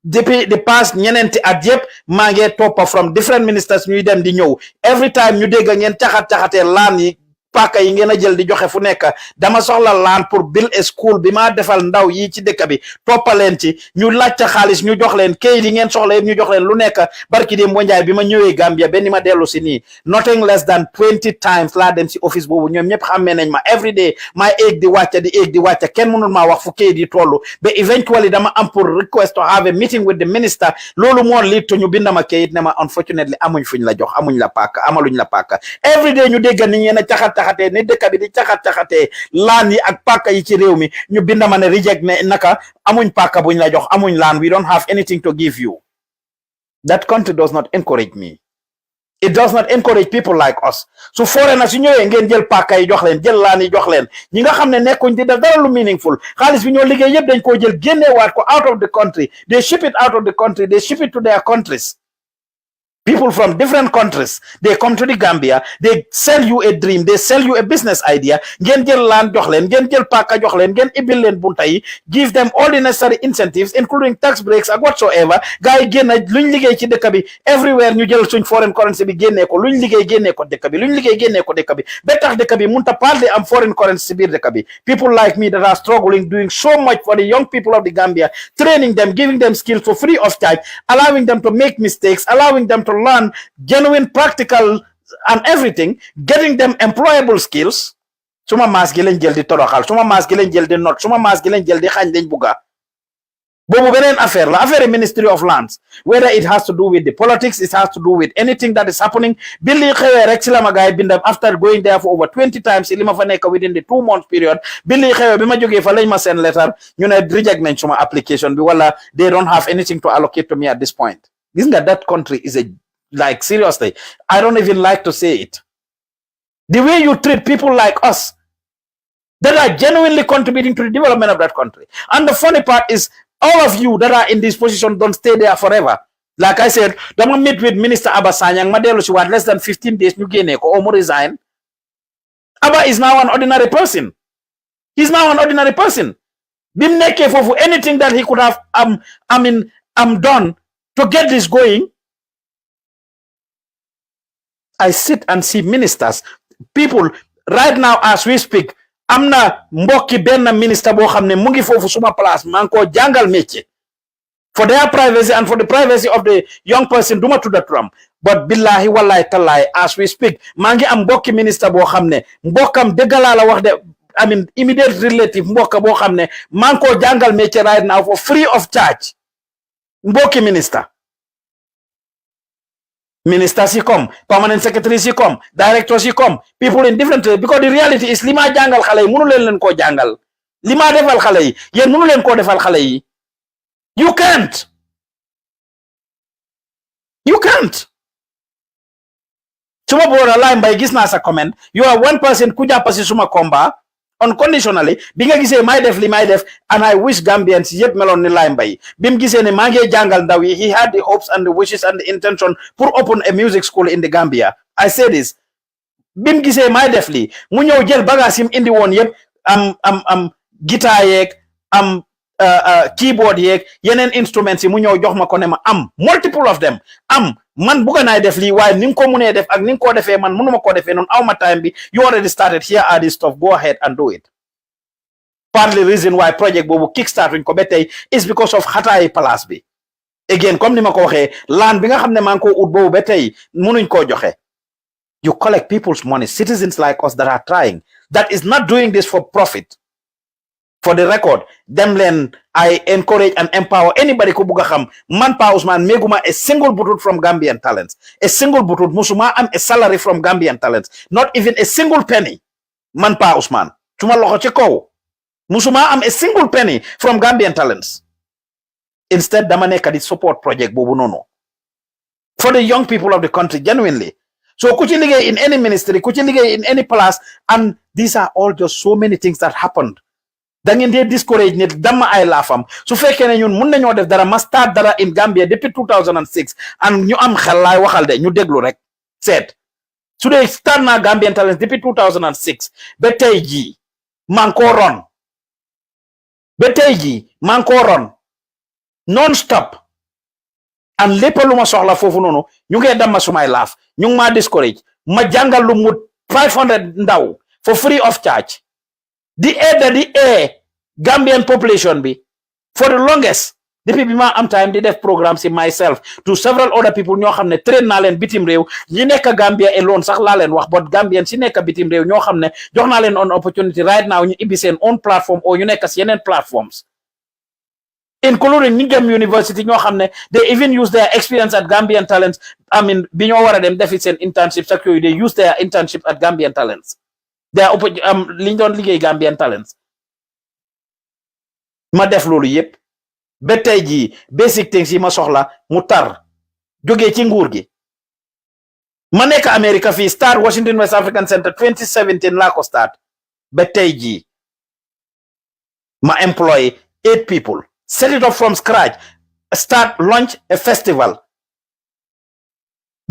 Depuis the past ñenenti at yep maa ngi toppa from different ministers ñuy dem di ñëw every time ñu dégg ngeen taxatee laan yi paaka yi ngeen a jël di joxe fu nekk dama soxla laan pour build a school bi maa defal ndaw yi ci dëkk bi toppaleen ci ñu laajte xaalis ñu jox leen kayit yi ngeen soxla yëpp ñu jox leen lu nekk barki dem Njaay bi ma ñëwee Gambia benn ma dellu si nii nothing less than 20 times laa dem si office boobu ñoom ñëpp xammee nañ ma every day maa éeg di wàcca kenn mënul maa wax fu kayit yi toll ba eventually dama am pour request to have a meeting with the minister loolu moo lead to ñu bindama kayit ne ma unfortunately amuñ fuñ la jox amuñ la paaka amaluñ la paaka every day ñu dégg ni ñeena caxate ne dëkk bi di caxate laan yi ak paaka yi ci réew mi ñu bindama ne reject ne naka amuñ paaka buñ la jox amuñ laan we don't have anything to give you. That country does not encourage me. It does not encourage people like us. So foreigners su ñëwee ngeen jël paaka yi jox leen jël laan yi jox leen ñi nga xam ne nekkuñ di def dara lu meaningful xaalis bi ñoo liggéey yëpp dañ koo jël génneewaat ko out of the country they ship it out of the country they ship it to their countries. People from different countries, they come to the Gambia, they sell you a dream, they sell you a business idea, ngeen jël laan jox leen, ngeen jël paaka jox leen, ngeen ibil leen bunta yi, give them all the necessary incentives, including tax breaks and whatsoever. Gars yi génn luñ liggéey ci dëkk bi, everywhere ñu jël suñ foreign currency bi génnee ko, luñ liggéey génnee ko dëkk bi, luñ liggéey génnee ko dëkk bi, ba tax dëkk bi munta parle am foreign currency biir dëkk bi. People like me that are struggling, doing so much for the young people of the Gambia, training them, giving them skills for free of charge, allowing them to make mistakes, allowing them to learn genuine practical and everything, getting them employable skills. Suma maas gi leen jël di toroxal suma maas gi leen jël di not suma maas gi leen jël di xañ dañ bugga boobu beneen affaire la affaire Ministry of Lands, whether it has to do with the politics, it has to do with anything that is happening. bi li xewee rek si la ma gaay bindam after going there for over 20 times li ma fa nekk within the 2-month period bi li xewee bi ma jógee fa lañ ma seen letter ñu ne reject nañ suma application bi wala they don't have anything to allocate to me at this point. Gis nga that country is a like seriously, I don't even like to say it. The way you treat people like us that are genuinely contributing to the development of that country. And the funny part is all of you that are in this position don't stay there forever. Like I said, dama meet with Minister Abba SANYANG ma dellu si waat less than 15 days ñu génnee ko or mu resign. Abba is now an ordinary person. He's now an ordinary person. Bim nekkee foofu anything that he could have done to get this going. I sit and see ministers, people right now as we speak. am na mbokki benn minister boo xam ne mu ngi foofu suma place maa ngi koo jàngal métier for their privacy and for the privacy of the young person duma tudda turam but billahi wallahi tallahi as we speak maa ngi am mbokki minister boo xam ne mbokkam dëggalaa la wax de I mean immediate relative mbokka boo xam ne maa ngi koo jàngal métier right now for free of charge mbokki minister. Ministers he come, permanent secretaries he come, directors he come, people in different because the reality is lima jangal xale yi mënu leen ko jangal lima defal xale yi yéen mënu leen ko defal xale yi you can't suma boora laay mbay gis naa sa comment you are one person ku jàpp si suma combat unconditionally bi nga gisee may def li may def and I wish Gambians yëpp meloon ni laay mbay bi mu gisee ne maa ngi jàngal ndaw yi he had the hopes and the wishes and the intention pour open a music school in the Gambia. I say this bi mu gisee may def li mu ñëw jël bagage yim indi woon yëpp am guitar yeeg am keyboard yeeg yeneen instruments yi mu ñëw jox ma ko ne ma am multiple of them am man bugga naay def lii waaye ni nga ko munee def ak ni nga ko defee man mënuma ko defee noonu awma time bi you already started here are this stuff go ahead and do it. Partly reason why project boobu kickstart wuñ ko ba tey is because of xataayi place bi again comme ni ma ko waxee land bi nga xam ne maa ngi ko ut boobu ba tey munuñ koo joxe. You collect people's money, citizens like us that are trying, that is not doing this for profit. For the record, them len I encourage and empower anybody who buga xam man Pa Ousman meguma a single butut from Gambian talents. A single butut musuma am a salary from Gambian talents. Not even a single penny. Man Pa Ousman. Suma loxo ci kaw. Musuma am a single penny from Gambian talents. Instead, dama nekk di support project bobu nono. For the young people of the country, genuinely. So ku ci liggéey in any ministry, ku ci liggéey in any place, and these are all just so many things that happened. Da ngeen dee discourage nit dama ay laafam su fekkee ne ñun mun nañoo def dara ma start dara in Gambia depuis 2006 and ñu am xel laay waxal de ñu déglu rek seet su dee start naa Gambian Talents depuis 2006 ba tey jii maa ngi koo ron ba tey jii maa ngi ko ron non stop and lépp lu ma soxla foofu noonu ñu ngi damma sumay laaf ñu ngi maa discourage ma jàngal lu mu 500 ndaw for free of charge di Gambian population bi for the longest depuis bi ma am time di def programme si myself to several other people ñoo xam ne train naa leen bitim réew ñi nekk Gambia alone sax laa leen wax but Gambian si nekk bitim réew ñoo xam ne jox naa leen on opportunity right now ñu ibbi seen own platform o ñu nekk si yeneen platforms including Nigam University ñoo xam ne they even use their experience at Gambian Talents bi ñoo war a dem defi seen internships ak yooyu they use their internship at Gambian Talents li ñu doon liggéey Gambian Talents ma def loolu yépp ba tey jii basic things yi ma soxla mu tar jógee ci nguur gi ma nekk America fii start Washington West African Center 2017 laa ko start ba tey jii ma employ 8 people set it up from scratch start launch a festival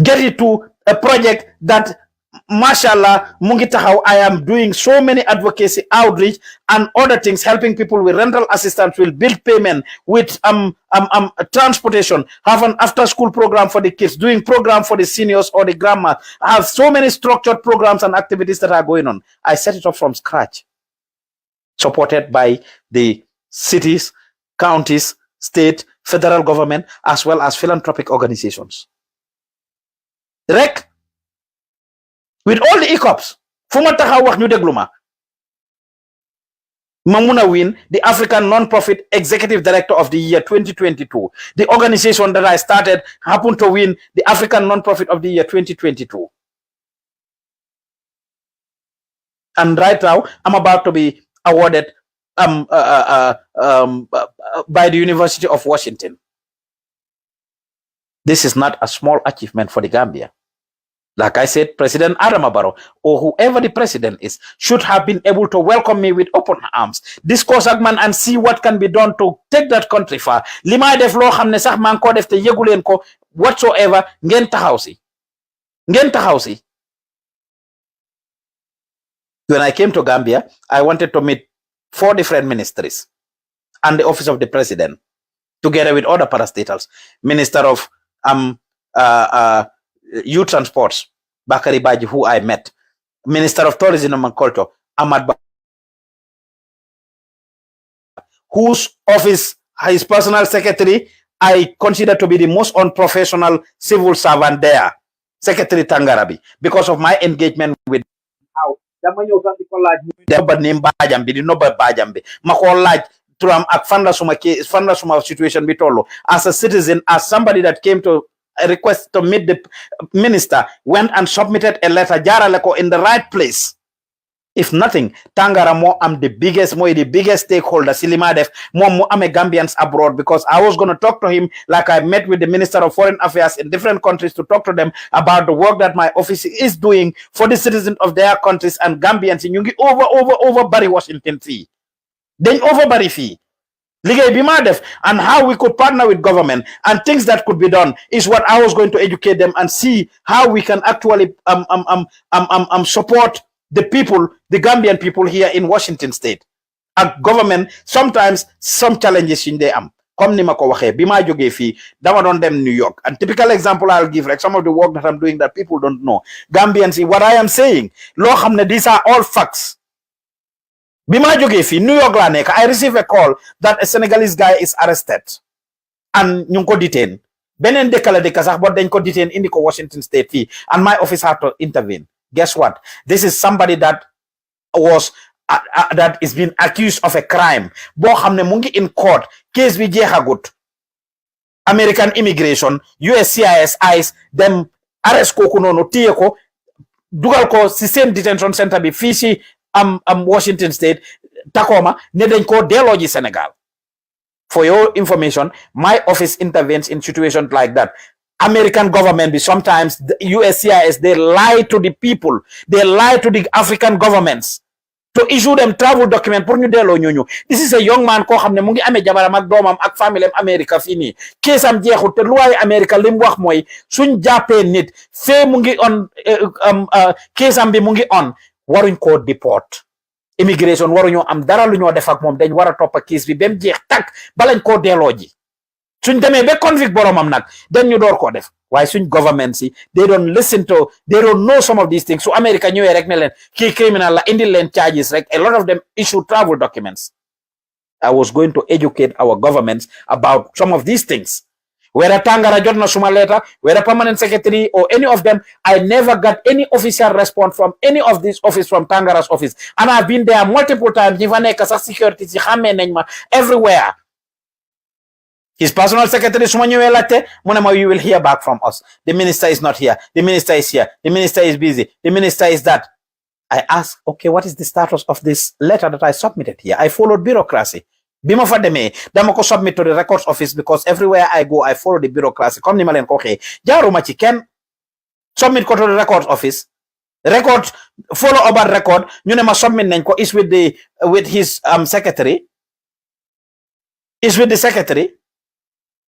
get it to a project that mashallah mu ngi taxaw I am doing so many advocacy outreach and other things helping people with rental assistance will build payment with transportation have an after school program for the kids doing program for the seniors or the grandma I have so many structured programs and activities that are going on I set it up from scratch supported by the cities counties state federal government as well as philanthropic organizations rek with all the hiccups fu ma taxaw wax ñu déglu ma mun a win the African Non-Profit Executive Director of the Year 2022 the organization that I started happened to win the African Non-Profit of the Year 2022 and right now I'm about to be awarded by the University of Washington. This is not a small achievement for the Gambia. Like I said, President Adama Barrow, or whoever the president is, should have been able to welcome me with open arms, discuss Ousman and see what can be done to take that country far. Lima def lo xamne sax man ko def te yegulen ko whatsoever ngeen taxaw si. When I came to Gambia, I wanted to meet 4 different ministries and the office of the president, together with other parastatals, Minister of Youth and Sports, Bakari Baji, who I met, Minister of Tourism and Culture, Ahmad Ba, whose office, his personal secretary, I consider to be the most unprofessional civil servant there, Secretary Tangarabi, because of my engagement with how dama ñëw sax di ko laaj ba name baajam bi di nobba baajam bi ma ko laaj turam ak fan la suma situation bi tollu as a citizen, as somebody that came to a request to meet the minister, went and submitted a letter jaarale ko in the right place. If nothing, Tangara mo am the biggest stakeholder Silima def mo am a Gambians abroad, because I was going to talk to him like I met with the Minister of Foreign Affairs in different countries to talk to them about the work that my office is doing for the citizens of their countries and Gambians in Yungi over Barry Washington fee. Then over Barry fee. And how we could partner with government and things that could be done is what I was going to educate them and see how we can actually support the people, the Gambian people here in Washington State. And government, sometimes some challenges in there. Come ni mako waxe bima joge fi dama don dem New York, and typical example I'll give, like some of the work that I'm doing that people don't know. Gambians see what I am saying. Lo xamne these are all facts. Bima joge fi New York la nek, I receive a call that a Senegalese guy is arrested and ñu ko detain. Benen dekala deka sax bo dañ ko detain indi ko Washington State fi, and my office had to intervene. Guess what? This is somebody that was that is being accused of a crime. Bo xamne mu ngi in court, case bi jeexagut. American immigration, USCIS, ICE, them arrest ko noonu téye ko dugal ko ci same detention center bi fii ci Washington State, Tacoma, ne dañ ko delloo ji Senegal. For your information, my office intervenes in situations like that. American government, sometimes the USCIS, they lie to the people. They lie to the African governments to issue them travel document pour ñu delloo ñooñu. This is a young man koo xam ne mu ngi amee jabaram ak doomam ak famille am America fii nii. Keesam jeexul te luwaay America li mu wax mooy suñ jàppee nit fee mu ngi on keesam bi mu ngi on waruñ koo deport. immigration waruñoo am dara lu ñoo def ak moom dañ war a topp kiis bi ba mu jeex tàkk balañ koo delloo ji suñ demee ba convict boromam nag dañ ñu door koo def waaye suñ government si they don't listen to they don't know some of these things su America ñëwee rek ne leen kii criminal la indil leen charges rek a lot of them issue travel documents. I was going to educate our governments about some of these things. Whether Tangara jotna suma letter, whether permanent secretary or any of them, I never got any official response from any of this office from Tangara's office. And I've been there multiple times. Security everywhere. His personal secretary, you will hear back from us. The minister is not here. The minister is here. The minister is busy. The minister is that. I asked, okay, what is the status of this letter that I submitted here? I followed bureaucracy. Bima fa demee dama ko submit to the records office because everywhere I go I follow the bureaucracy comme ni ma leen ko waxee jaaruma ci kenn submit ko to the records office record follow about record ñu ne ma submit nañ ko is with his secretary is with the secretary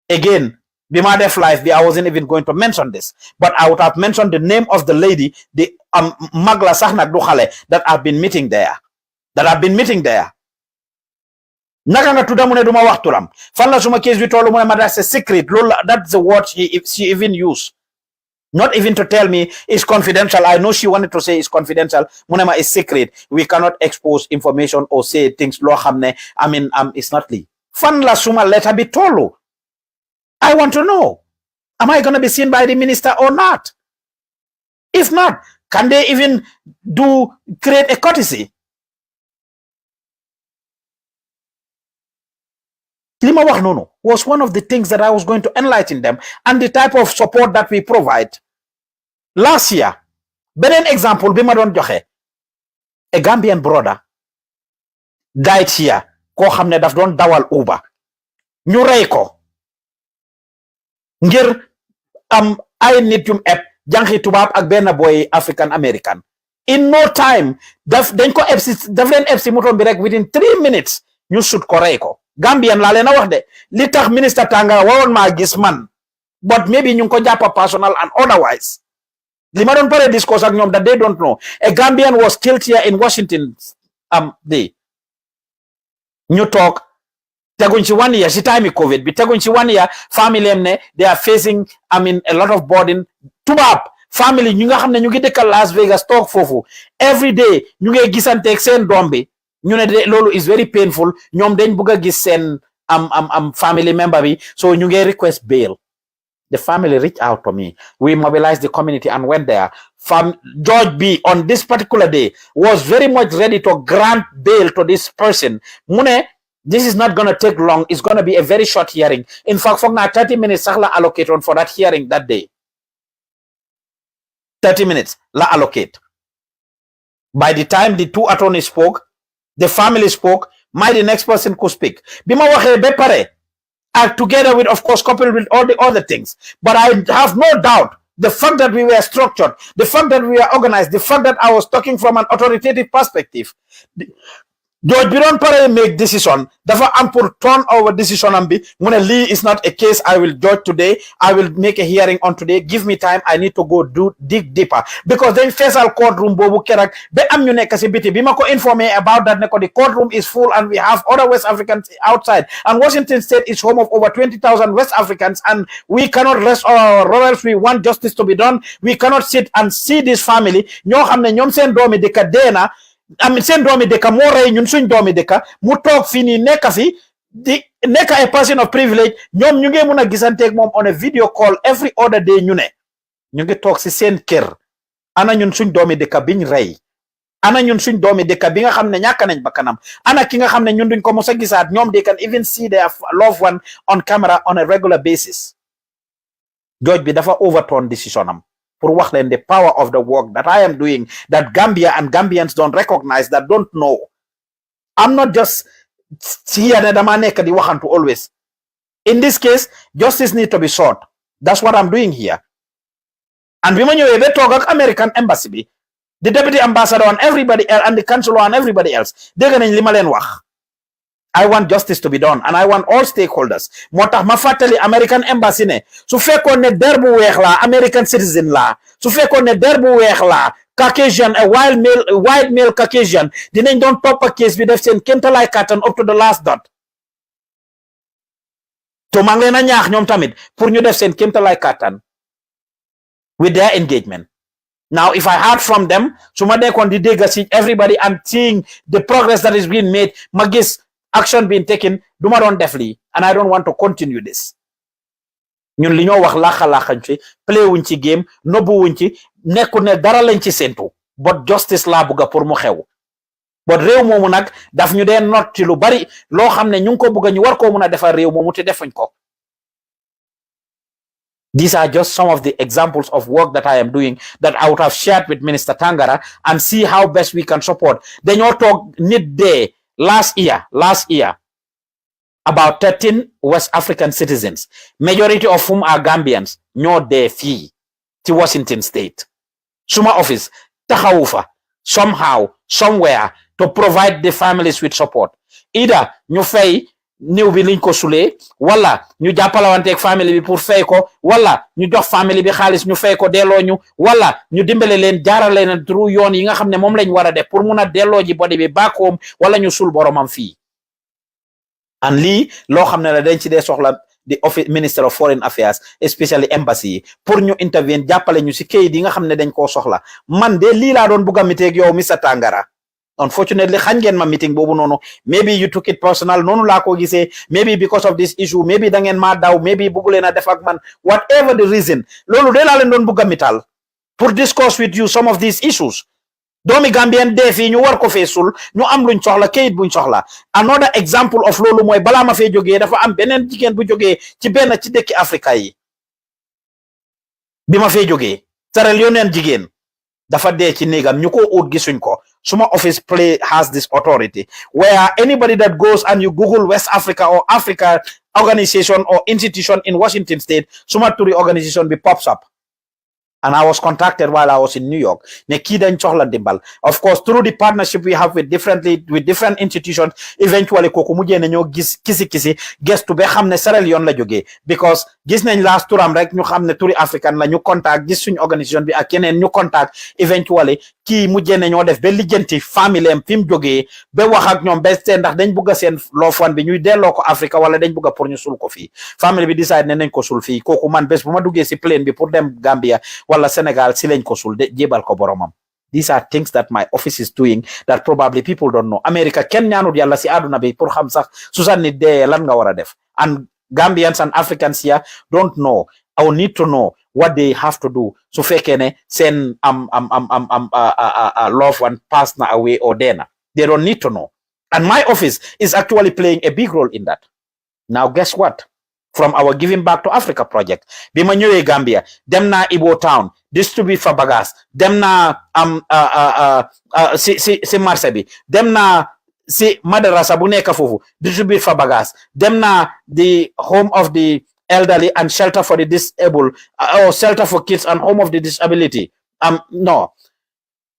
again bima def live bi I wasn't even going to mention this but I would have mentioned the name of the lady the magla sax nak du xale that I've been meeting there naka nga tudda mu ne duma wax turam fan la suma case bi tollu mu ne ma that's a secret that's the word she even used not even to tell me it's confidential. I know she wanted to say it's confidential mu ne ma it's secret we cannot expose information or say things loo xam ne I mean it's not legal fan la suma letter bi tollu I want to know am I going to be seen by the minister or not? If not, can they even create a courtesy? Lima wax nono was one of the things that I was going to enlighten them and the type of support that we provide. Last year, beneen example bi ma doon joxe a Gambian brother died here koo xam ne daf doon dawal Uber ñu rey ko ngir ay nit yum ep jànxi tubaab ak benn boy African American in no time dañ ko daf leen ep si motom bi rek within 3 minutes ñu sut ko rey ko Gambian laa leen a wax de li tax minister Tangara waroon maa gis man but maybe ñu ngi ko jàppa personal and otherwise li ma doon pare discourse ak ñoom that they don't know a Gambian was killed here in Washington day ñu toog teguñ ci 1 year si time COVID bi teguñ ci 1 year family am ne they are facing I mean a lot of burden tubaab family ñu nga xam ne ñu ngi dëkkal Las Vegas toog foofu every day ñu ngi gisanteeg seen doom bi ñu ne de loolu is very painful ñoom dañ bëgg a gis seen family member bi so ñu ngi request bail. The family reached out to me. We mobilized the community and went there. George B on this particular day was very much ready to grant bail to this person. Mune, this is not going to take long. It's going to be a very short hearing. In fact, for now, 30 minutes la allocate on for that hearing that day. 30 minutes la allocate. By the time the two attorneys spoke, the family spoke, the next person could speak. Bima waxe be pare. Together with, of course, coupled with all the other things. But I have no doubt the fact that we were structured, the fact that we were organized, the fact that I was talking from an authoritative perspective. George Biron Pare make decision. Dafa am pour turn over decision ambi. Mune Lee is not a case I will judge today. I will make a hearing on today. Give me time. I need to go dig deeper because then federal courtroom bobu kerak be am ñu nekk ci biti bima ko informé about that ne ko the courtroom is full and we have other West Africans outside and Washington State is home of over 20,000 West Africans and we cannot rest our laurels. We want justice to be done. We cannot sit and see this family ñoo xam ne ñoom seen doomi dëkk deena seen doomi dëkk moo rey ñun suñ doomi dëkk mu toog fii nii nekk fi di nekk a person of privilege ñoom ñu ngi mun a gisanteeg moom on a video call every other day ñu ngi toog si seen kër ana ñun suñ doomi dëkk biñ rey ana ñun suñ doomi dëkk bi nga xam ne ñàkk nañ bakkanam ana ki nga xam ne ñun duñ ko mos a gisaat ñoom they can even see their loved one on camera on a regular basis. Judge bi dafa overturn decision am pour wax leen the power of the work that I am doing that Gambia and Gambians don't recognize, that don't know. I'm not just here ne dama nekk di waxantu always. In this case, justice needs to be sought. That's what I'm doing here. And bi ma ñëwee ba toog ak American embassy bi, the deputy ambassador and everybody else and the consular and everybody else dégg nañ li ma leen wax. I want justice to be done and I want all stakeholders. Motax ma fatali American embassy ne su fekkone ne der bu weex la American citizen la su fekkone ne der bu weex la Caucasian a white male Caucasian dinañ don top case bi def sen kemtalay katan up to the last dot. To mang leena ñaax ñom tamit pour ñu def sen kemtalay katan with their engagement. Now, if I heard from them, everybody and seeing the progress that is being made, Magis action being taken, duma don defly, and I don't want to continue this. Ñun li ñoo wax laxa ci play wuñ ci game, nobu wuñ ci nekku ne dara lañ ci sentu, but justice la buga pour mu xew. But réew moomu nag daf ñu dee not ci lu bari loo xam ne ñu ngi ko bëgg ñu war koo mun a defar réew moomu te defuñ ko. These are just some of the examples of work that I am doing that I would have shared with Minister Tangara and see how best we can support. Then you talk day last year, about 13 West African citizens, majority of whom are Gambians, no day fee to Washington State. Suma office, Tahawufa, somehow, somewhere, to provide the families with support. Either you fay new bi liñ ko sulé wala ñu jappalawante ak family bi pour fay ko wala ñu jox family bi xaliss ñu fay ko delo ñu wala ñu dimbalé leen jaarale leen through yoon yi nga xamné mom lañ wara def pour mëna delo ji body bi back home wala ñu sul boromam fi and li lo xamné la dañ ci dé soxla the office Minister of Foreign Affairs especially embassy pour ñu intervene jappalé ñu ci kayit yi nga xamné dañ ko soxla man de li la doon bëgg mité ak yow Mr Tangara. Unfortunately, ma meeting bobu nono. Maybe you took it personal. Nonu la ko gisee. Maybe because of this issue. Maybe dangen ma daw. Maybe bugulena defak man. Whatever the reason. Lolu de la len don buga mital. Pour discuss with you some of these issues. Domi Gambian defi ñu war ko fesul. Ñu am luñ soxla kayit buñ soxla. Another example of lolu moy bala ma fe joge dafa am benen jigen bu joge ci ben ci dekk Africa yi. Bima fe joge. Sierra Leonean jigen. Dafa dee ci néegam ñu ko ut gisuñ ko suma office has this authority where anybody that goes and you Google West Africa or Africa organization or institution in Washington State suma turi organization be pops up. And I was contacted while I was in New York. Ne kii dañ soxla dimbal. Of course, through the partnership we have with different institutions, eventually kooku mujjee na ñoo gis kisi gestu be xam ne Sierra Leone la jógee because gis nañ last turam rek ñu xam ne turi african la ñu contact gis suñu organisation bi ak keneen ñu contact eventually kii mujjee na ñoo def ba lijjanti famille am fi mu jógee ba wax ak ñoom ba seen ndax dañ bëgg seen loofan bi ñuy delloo ko Africa wala dañ bëgg pour ñu sul ko fii famille bi decide ne nañ ko sul fii kooku man bés bu ma duggee si plane bi pour dem Gambia wala Senegal si lañ ko sul de jébal ko boromam. These are things that my office is doing that probably people don't know. America kenn ñaanut yàlla si àdduna bi pour xam sax susan nit dee lan nga war a def and Gambians and Africans here don't know or need to know what they have to do su fekkee ne seen loved one passed na away or dena. They don't need to know. And my office is actually playing a big role in that. Now guess what? From our Giving Back to Africa project bi ma ñëwee Gambia dem naa Ibo Town distribute fa bagage dem naa si marché bi dem naa si madrasa bu nekk foofu distribute fa bagage dem naa the home of the elderly and shelter for the disabled or shelter for kids and home of the disability no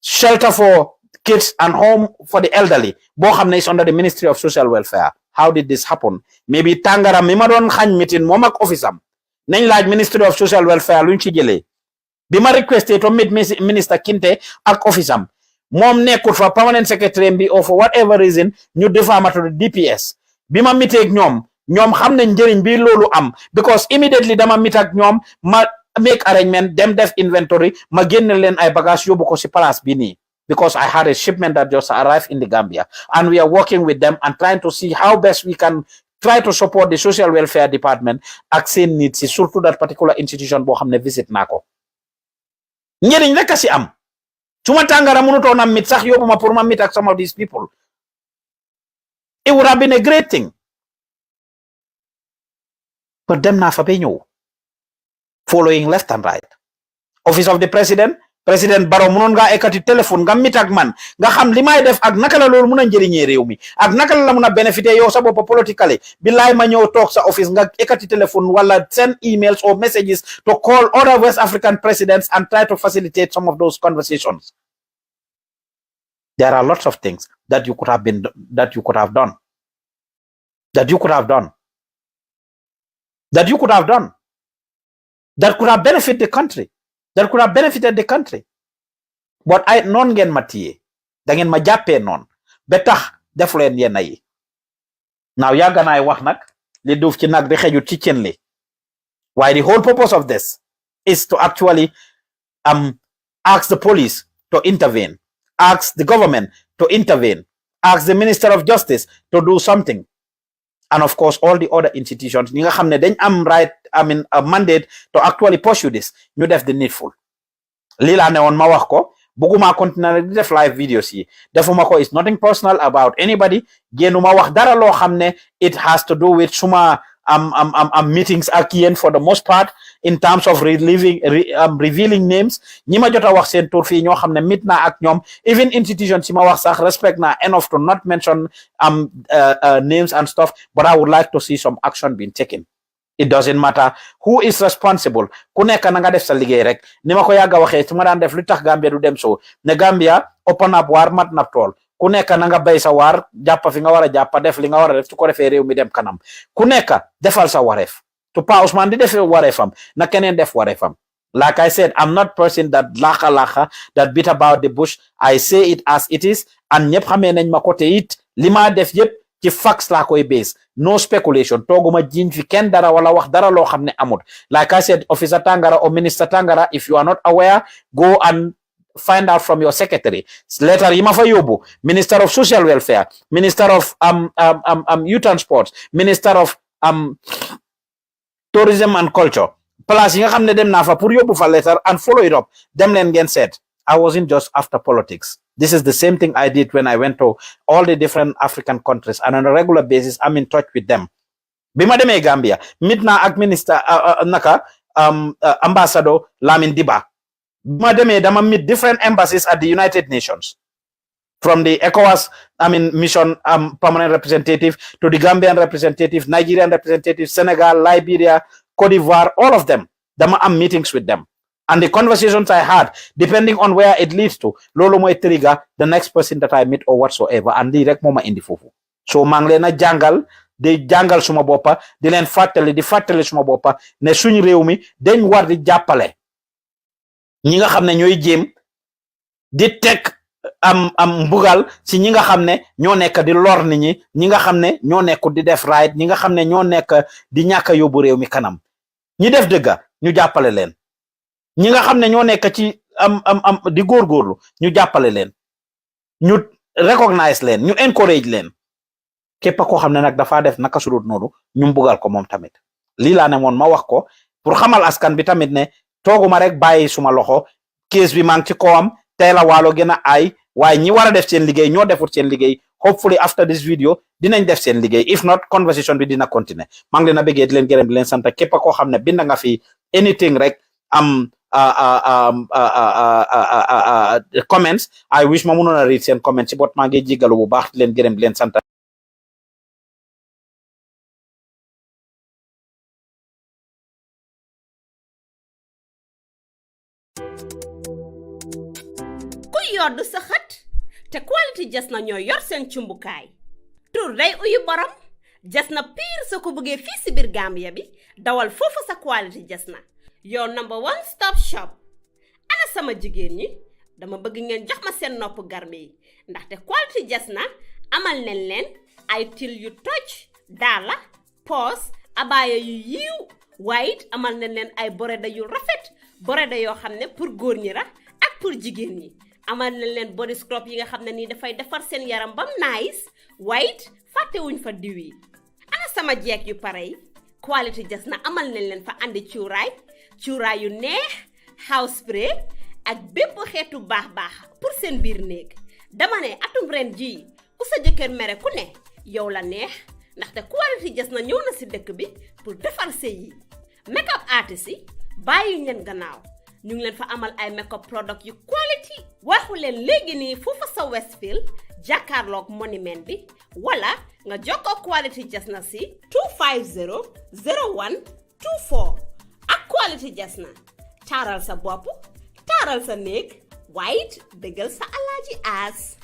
shelter for kids and home for the elderly boo xam ne is under the Ministry of Social Welfare. How did this happen? Maybe Tangara mi ma doon xañ meeting moom ak office am nañ laaj Ministry of Social Welfare luñ ci jëlee bi ma requesté to meet Minister Kinte ak office am moom nekkul fa permanent secretary bi or for whatever reason ñu defaama to the DPS bi ma meetee ak ñoom xam nañ njëriñ bi loolu am because immediately dama meet ak ñoom ma make arrangement dem def inventory ma génne leen ay bagage yóbbu ko si place bi nii because I had a shipment that just arrived in the Gambia and we are working with them and trying to see how best we can try to support the social welfare department ak seen needs si surtout that particular institution boo xam ne visit naa ko njëriñ rek a si am suma Tangara mënutoon am mit sax yóbbu ma pour ma meet ak some of these people. It would have been a great thing but dem naa fa ba ñëw following left and right. Office of the President Barrow mënoon ngaa ekkati téléphone nga mit ak man nga xam li may def ak naka la loolu mën a njëriñee réew mi ak naka la mën a bénéficier yow sa bopp politically billaay ma ñëw toog sa office nga ekkati téléphone wala send emails or messages to call other West African presidents and try to facilitate some of those conversations. There are lots of things that you could have done. that you could have done? That you could have done? That could have benefited the country? That could have benefited the country? But I non gen matiye. Dangen ma jappé non. Betax def len yenn yi. Now yaga naay wax nak li duuf ci nak di xeju ci cien li. Why the whole purpose of this is to actually ask the police to intervene, ask the government to intervene, ask the Minister of Justice to do something. And of course, all the other institutions, ñi nga xamne dañ am right, a mandate to actually pursue this. Ñu def the needful. Lila ne won ma wax ko, buguma continuer di def live videos yi. Defuma ko is nothing personal about anybody. Genuma wax dara lo xamne it has to do with suma meetings ak yeen for the most part in terms of revealing names. Ñi ma jotta wax sen tour fi ño xamne mit na ak ñom, even institutions ci ma wax sax respect na enough to not mention names and stuff, but I would like to see some action being taken. It doesn't matter who is responsible. Ku nekk na nga def sa liggéey rek. Ni ma ko yàgga waxee su ma daan def lu tax Gambia du dem so ne Gambia open up war mat na tool. Ku nekk na nga bay sa war jàppa fi nga war a jàppa def li nga war a def su ko defee réew mi dem kanam. Ku nekk defal sa wareef. To Pa Ousman di def wareefam na keneen def wareefam. Like I said, I'm not person that laxa that beat about the bush. I say it as it is, and ñëpp xamee nañ ma ko te it li ma def yëpp ci facts laa koy base. No speculation. Toguma jiñ fi kenn dara wala wax dara loo xam ne amut. Like I said, Officer Tangara or Minister Tangara, if you are not aware, go and find out from your secretary. Letter yi ma fa yóbbu, Minister of Social Welfare, Minister of Youth and Sports, Minister of Tourism and Culture. Place yi nga xam ne dem naa fa pour yóbbu fa letter and follow it up. Dem leen ngeen seet. I wasn't just after politics. This is the same thing I did when I went to all the different African countries, and on a regular basis, I'm in touch with them. Bima deme Gambia, meet na ak Minister Ambassador Lamin Diba. Bima deme dama meet different embassies at the United Nations. From the ECOWAS, mission permanent representative to the Gambian representative, Nigerian representative, Senegal, Liberia, Cote d'Ivoire, all of them. Dama am meetings with them. And the conversations I had, depending on where it leads to, lolo moy trigger the next person that I meet or whatsoever, and direct moma indi fofu. So mang leen a jàngal, di jàngal suma boppa, di leen fàttali suma boppa, ne suñu réew mi dañ war di jàppale ñi nga xam ne ñooy jéem di teg mbugal si ñi nga xam ne ñoo nekk di lor nit ñi nga xam ne ñoo nekk di def right, ñi nga xam ne ñoo nekk di ñàkk a yóbbu réew mi kanam. Ñi def dëgga ñu jàppale leen. Ñi nga xam ne ñoo nekk ci di góorgóorlu ñu jàppale leen, ñu recognize leen, ñu encourage leen. Képp koo xam ne nag dafa def naka sudut noonu ñu mbugal ko moom tamit. Lii laa ne moon ma wax ko pour xamal askan bi tamit ne tooguma rek bàyyi suma loxo, case bi maa ngi ci kawam, tey la waalo gën a ay, waaye ñi war a def seen liggéey ñoo defut seen liggéey. Hopefully after this video dinañ def seen liggéey, if not conversation bi dina continuer. Maa ngi leen a bëggee di leen gërëm di leen sant képp koo xam ne bind nga fi anything rek comments. I wish ma mënoon a read seen comments but maa ngi jigalu bu baax di leen gërëm di leen sant. ku yor du sa xët te quality jas na ñoo yor seen cumbukaay tur day uyu borom jas na pire soo ko bëggee fii si biir Gambia bi dawal foofu sa quality jas na your number one stop shop. Ana sama jigéen ñi dama bëgg ngeen jox ma seen nopp garmi yi ndaxte quality jas na amal nañ leen ay til yu toj daala poos abaaya yu yiiw waaye it amal nañ leen ay boreda yu rafet, boreda yoo xam ne pour góor ñi la ak pour jigéen ñi. Amal nañ leen body scrub yi nga xam ne nii dafay defar seen yaram bam nice waaye it fàttewuñ fa diw yi. Ana sama jeeg yu pare yi quality jas na amal nañ leen fa andi cuuraay yu neex, house spray ak bépp xeetu baax pour seen biir néeg. Dama ne atum ren jii ku sa jëkkër mere ku ne yow la neex ndaxte quality jas na ñëw na si dëkk bi pour defar sëy yi. Makeup artist yi bàyyi leen gannaaw, ñu ngi leen fa amal ay makeup product yu quality. Waxu leen léegi nii foofa sa Westfield jàkkaarloog monument bi wala nga jokkoo quality jas na si 250 0124 ak quality jas na. Taaral sa bopp, taaral sa néeg, waaye it dëggal sa alaaji aas.